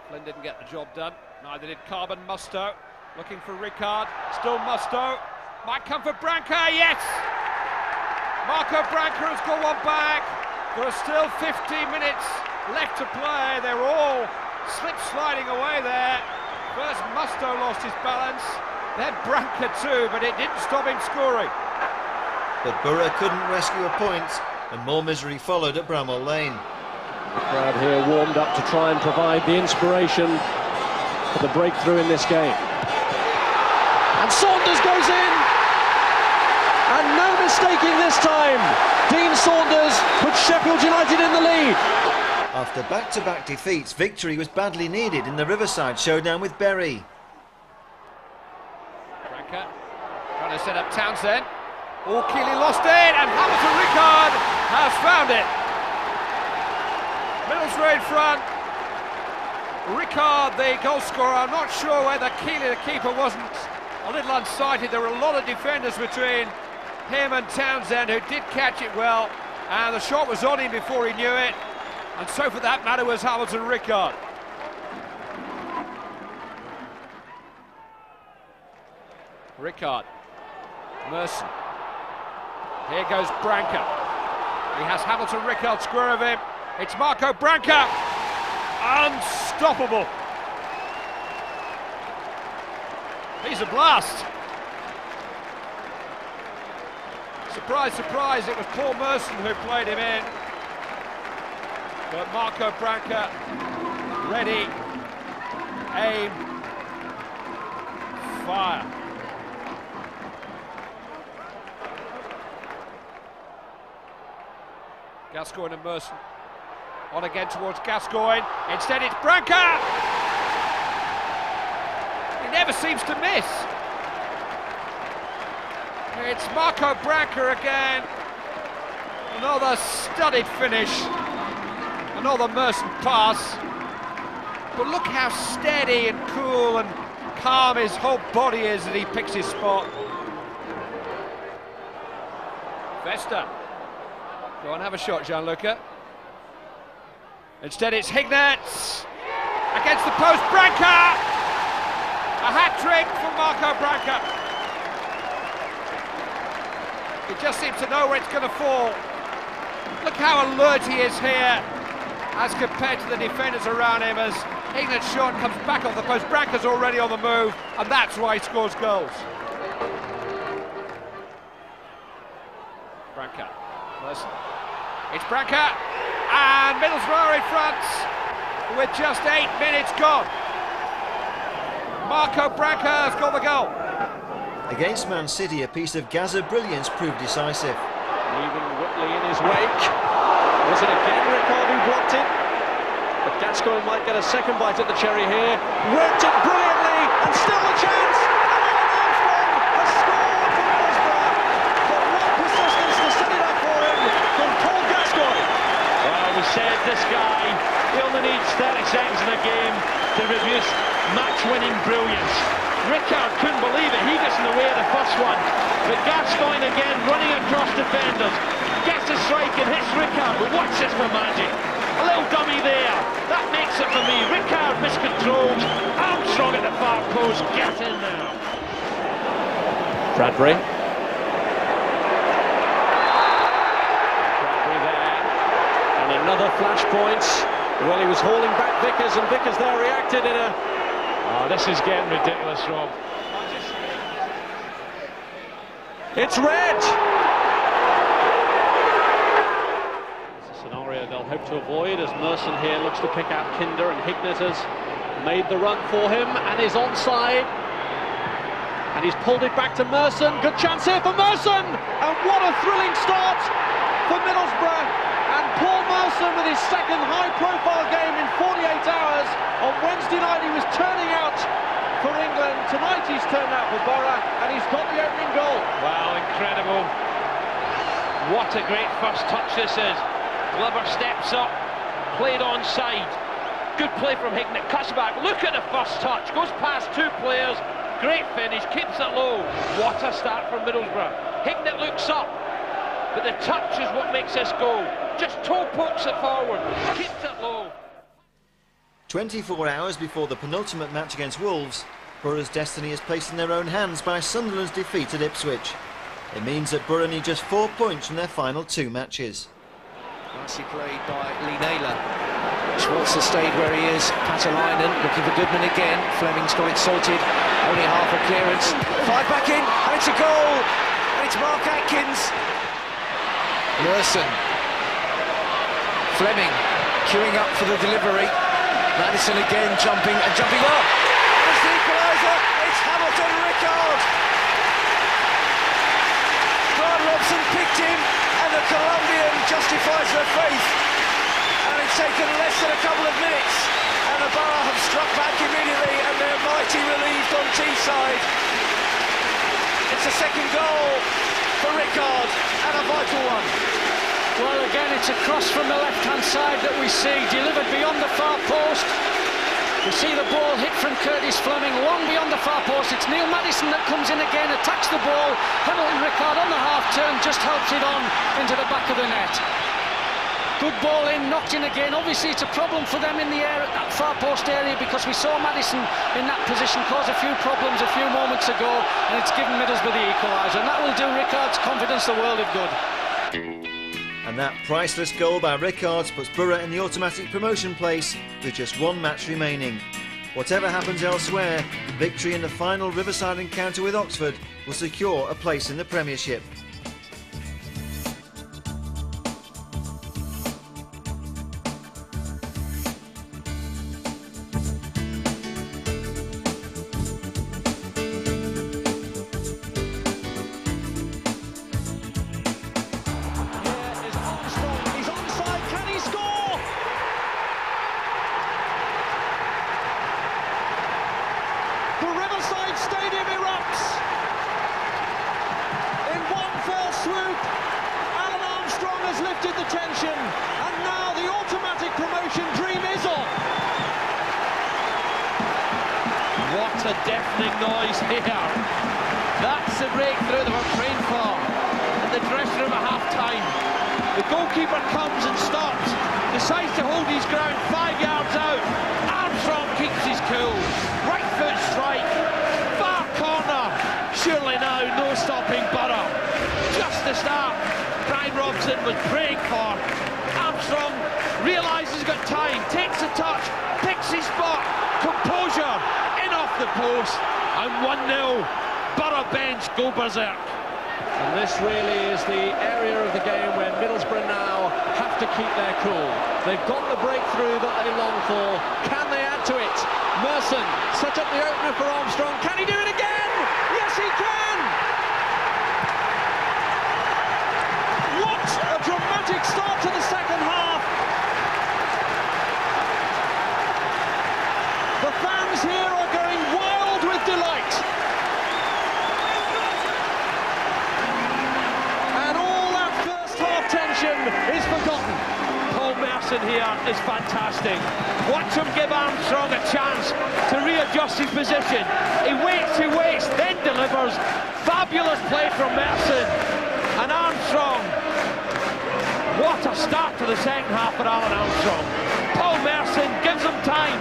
Flynn didn't get the job done. Neither did Carbon. Mustoe looking for Ricard. Still Mustoe. Might come for Branca. Yes! Marco Branca has got one back. There are still 15 minutes left to play. They're all slip-sliding away there. First Mustoe lost his balance. Then Branca too, but it didn't stop him scoring. But Boro couldn't rescue a point, and more misery followed at Bramwell Lane. The crowd here warmed up to try and provide the inspiration for the breakthrough in this game. And Saunders goes in, and no mistaking this time. Dean Saunders puts Sheffield United in the lead. After back-to-back defeats, victory was badly needed in the Riverside showdown with Bury. Branca trying to set up Townsend. Oh, Keeley lost it, and Hamilton Ricard has found it. Middlesbrough in front. Ricard, the goal scorer. I'm not sure whether Keeley, the keeper, wasn't a little unsighted. There were a lot of defenders between him and Townsend, who did catch it well, and the shot was on him before he knew it, and so for that matter was Hamilton Ricard. Ricard, Merson, here goes Branca, he has Hamilton Ricard square of him, it's Marco Branca, unstoppable, he's a blast. Surprise, surprise, it was Paul Merson who played him in. But Marco Branca, ready, aim, fire. Gascoigne and Merson. On again towards Gascoigne. Instead it's Branca! He never seems to miss. It's Marco Branca again. Another studied finish. Another Merson pass. But look how steady and cool and calm his whole body is as he picks his spot. Vesta. Go on, have a shot, Gianluca. Instead it's Hignett. Against the post, Branca! A hat-trick for Marco Branca. He just seems to know where it's going to fall. Look how alert he is here as compared to the defenders around him as Hignett's shot comes back off the post. Branca's already on the move, and that's why he scores goals. Branca, Merson. It's Branca, and Middlesbrough in front with just 8 minutes gone. Marco Branca has got the goal. Against Man City, a piece of Gaza brilliance proved decisive. Leaving Whitley in his wake. Was it again Ricard who blocked it? But Gascoigne might get a second bite at the cherry here. Worked it brilliantly, and still a chance. And Armstrong has scored for Middlesbrough. But what persistence to set it up for him from Paul Gascoigne. Well, we said this guy, he only needs 30 seconds in a game to produce match-winning brilliance. Ricard couldn't believe it, he gets in the way of the first one, but Gascoigne again running across defenders, gets a strike and hits Ricard, but watch this for magic, a little dummy there, that makes it for me. Ricard miscontrolled, Armstrong at the far post, get in now. Bradbury there, and another flashpoint. Well, he was hauling back Vickers, and Vickers there reacted in a... Oh, this is getting ridiculous, Rob. It's red! It's a scenario they'll hope to avoid as Merson here looks to pick out Kinder, and Hignett has made the run for him and is onside. And he's pulled it back to Merson. Good chance here for Merson! And what a thrilling start for Middlesbrough. And Paul Merson with his second high-profile game in 48 hours. On Wednesday night he was turning out for England. Tonight he's turned out for Boro, and he's got the opening goal. Wow, incredible. What a great first touch this is. Glover steps up, played onside. Good play from Hignett, cuts back. Look at the first touch, goes past two players. Great finish, keeps it low. What a start from Middlesbrough. Hignett looks up, but the touch is what makes this goal. Just toe pokes it forward, keeps it low. 24 hours before the penultimate match against Wolves, Boro's destiny is placed in their own hands by Sunderland's defeat at Ipswich. It means that Boro need just 4 points from their final 2 matches. Nicely played by Lee Naylor. Schwarzer stayed where he is. Patalainen looking for Goodman again. Fleming's got it sorted. Only half a clearance. 5 back in, and it's a goal. And it's Mark Atkins. Merson. Fleming queuing up for the delivery. Madison again jumping up. Rickard. Brian Robson picked him, and the Colombian justifies their faith. And it's taken less than a couple of minutes, and the Boro have struck back immediately, and they're mighty relieved on Teesside. It's a second goal for Rickard, and a vital one. Well, again, it's a cross from the left-hand side that we see, delivered beyond the far post. We see the ball hit from Curtis Fleming, long beyond the far post. It's Neil Maddison that comes in again, attacks the ball. Hamilton Rickard on the half-turn, just helps it on into the back of the net. Good ball in, knocked in again. Obviously, it's a problem for them in the air at that far post area, because we saw Maddison in that position cause a few problems a few moments ago, and it's given Middlesbrough the equaliser. And that will do Rickard's confidence the world of good. And that priceless goal by Rickard puts Boro in the automatic promotion place with just one match remaining. Whatever happens elsewhere, victory in the final Riverside encounter with Oxford will secure a place in the Premiership. The Riverside Stadium erupts in one fell swoop. Alan Armstrong has lifted the tension, and now the automatic promotion dream is on. What a deafening noise here. That's the breakthrough they were praying for in the dressing room at half-time. The goalkeeper comes and stops, decides to hold his ground 5 yards out. Armstrong keeps his cool. Right foot strike, far corner. Surely now, no stopping Boro. Just the start Brian Robson was praying for. Armstrong realises he's got time, takes a touch, picks his spot, composure, in off the post, and 1-0. Boro bench go berserk. And this really is the area of the game where Middlesbrough now have to keep their cool. They've got the breakthrough that they long for. Can they add to it? Merson set up the opener for Armstrong. Can he do it again? Yes, he can! What a dramatic start to the second half. The fans here are going wild with delight. And all that first half tension is forgotten. Paul Merson here is fantastic. Watch him give Armstrong a chance to readjust his position. He waits, then delivers. Fabulous play from Merson. And Armstrong, what a start to the second half for Alan Armstrong. Paul Merson gives him time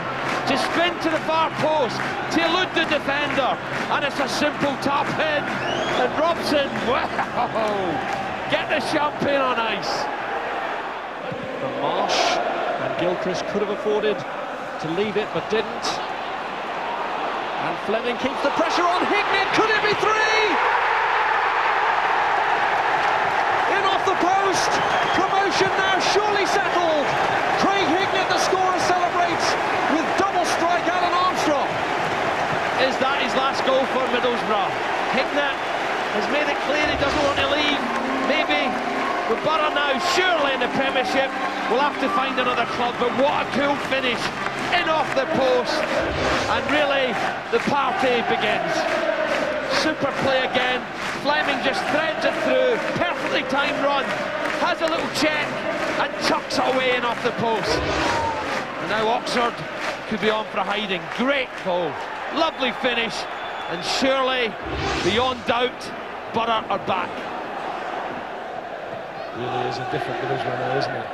to spin to the far post, to elude the defender, and it's a simple tap in. And Robson, wow, get the champagne on ice. From Marsh, and Gilchrist could have afforded to leave it, but didn't. And Fleming keeps the pressure on. Hignett, could it be three? In off the post, promotion now surely settled. Craig Hignett, the scorer, celebrates with double strike Alan Armstrong. Is that his last goal for Middlesbrough? Hignett has made it clear he doesn't want to leave. Maybe with Boro now, surely in the Premiership, we'll have to find another club, but what a cool finish. In off the post, and really, the party begins. Super play again. Fleming just threads it through. Perfectly timed run. Has a little check, and chucks it away in off the post. And now Oxford could be on for a hiding. Great goal. Lovely finish, and surely, beyond doubt, Boro are back. Really is a different Middlesbrough now, isn't it?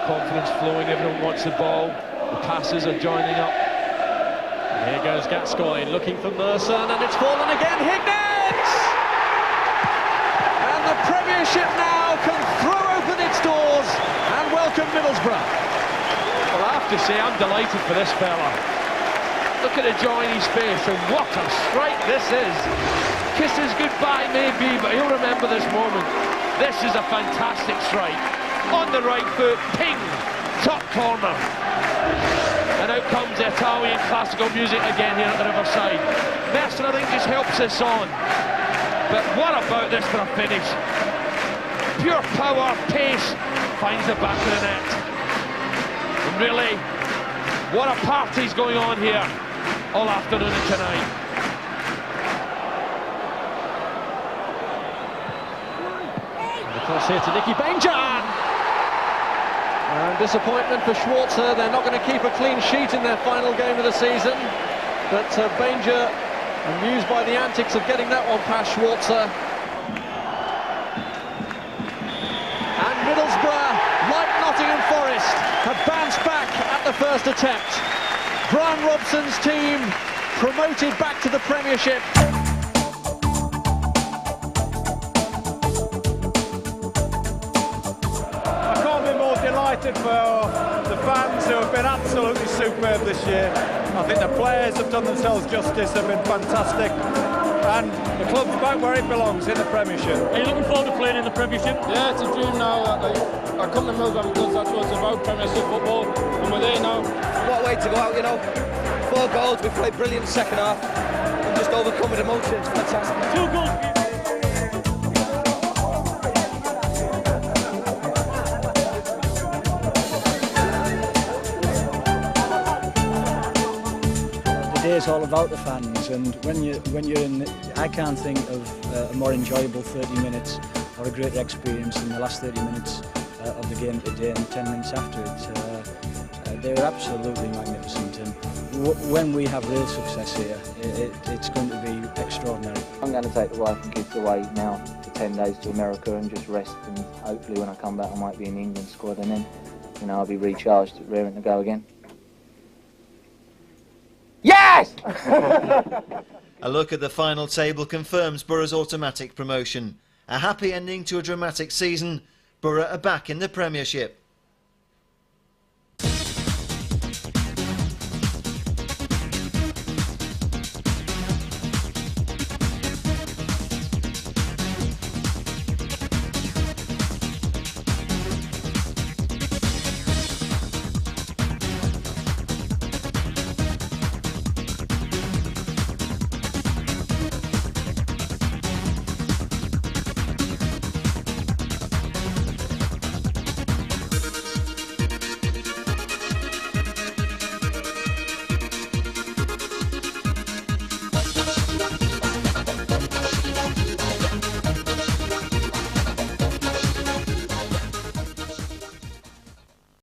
Confidence flowing, everyone wants the ball, the passes are joining up. And here goes Gascoigne looking for Merson, and it's fallen again. Hignett! And the Premiership now can throw open its doors and welcome Middlesbrough. Well, I have to say, I'm delighted for this fella. Look at the joy in his face, and what a strike this is. Kisses goodbye maybe, but he'll remember this moment. This is a fantastic strike. On the right foot, ping, top corner. And out comes the Italian classical music again here at the Riverside. Merson, I think, just helps us on. But what about this for a finish? Pure power, pace, finds the back of the net. And really, what a party's going on here all afternoon and tonight. And across here to Nicky Banger. And disappointment for Schwarzer. They're not going to keep a clean sheet in their final game of the season. But Banger, amused by the antics of getting that one past Schwarzer. And Middlesbrough, like Nottingham Forest, have bounced back at the first attempt. Brian Robson's team promoted back to the Premiership. Delighted for the fans who have been absolutely superb this year. I think the players have done themselves justice, they've been fantastic, and the club's back where it belongs, in the Premiership. Are you looking forward to playing in the Premiership? Yeah, it's a dream now. I come to Middlesbrough because that's what it's about, Premiership football, and we're there now. What a way to go out, you know. 4 goals, we played brilliant second half, and just overcome with emotion, it's fantastic. 2 goals. It's all about the fans, and when you're in, I can't think of a more enjoyable 30 minutes or a greater experience than the last 30 minutes of the game today and 10 minutes after it. They were absolutely magnificent, and when we have real success here, it's going to be extraordinary. I'm going to take the wife and kids away now for 10 days to America and just rest, and hopefully when I come back I might be in the England squad, and then, you know, I'll be recharged, raring to go again. Yes! A look at the final table confirms Boro's automatic promotion. A happy ending to a dramatic season. Boro are back in the Premiership.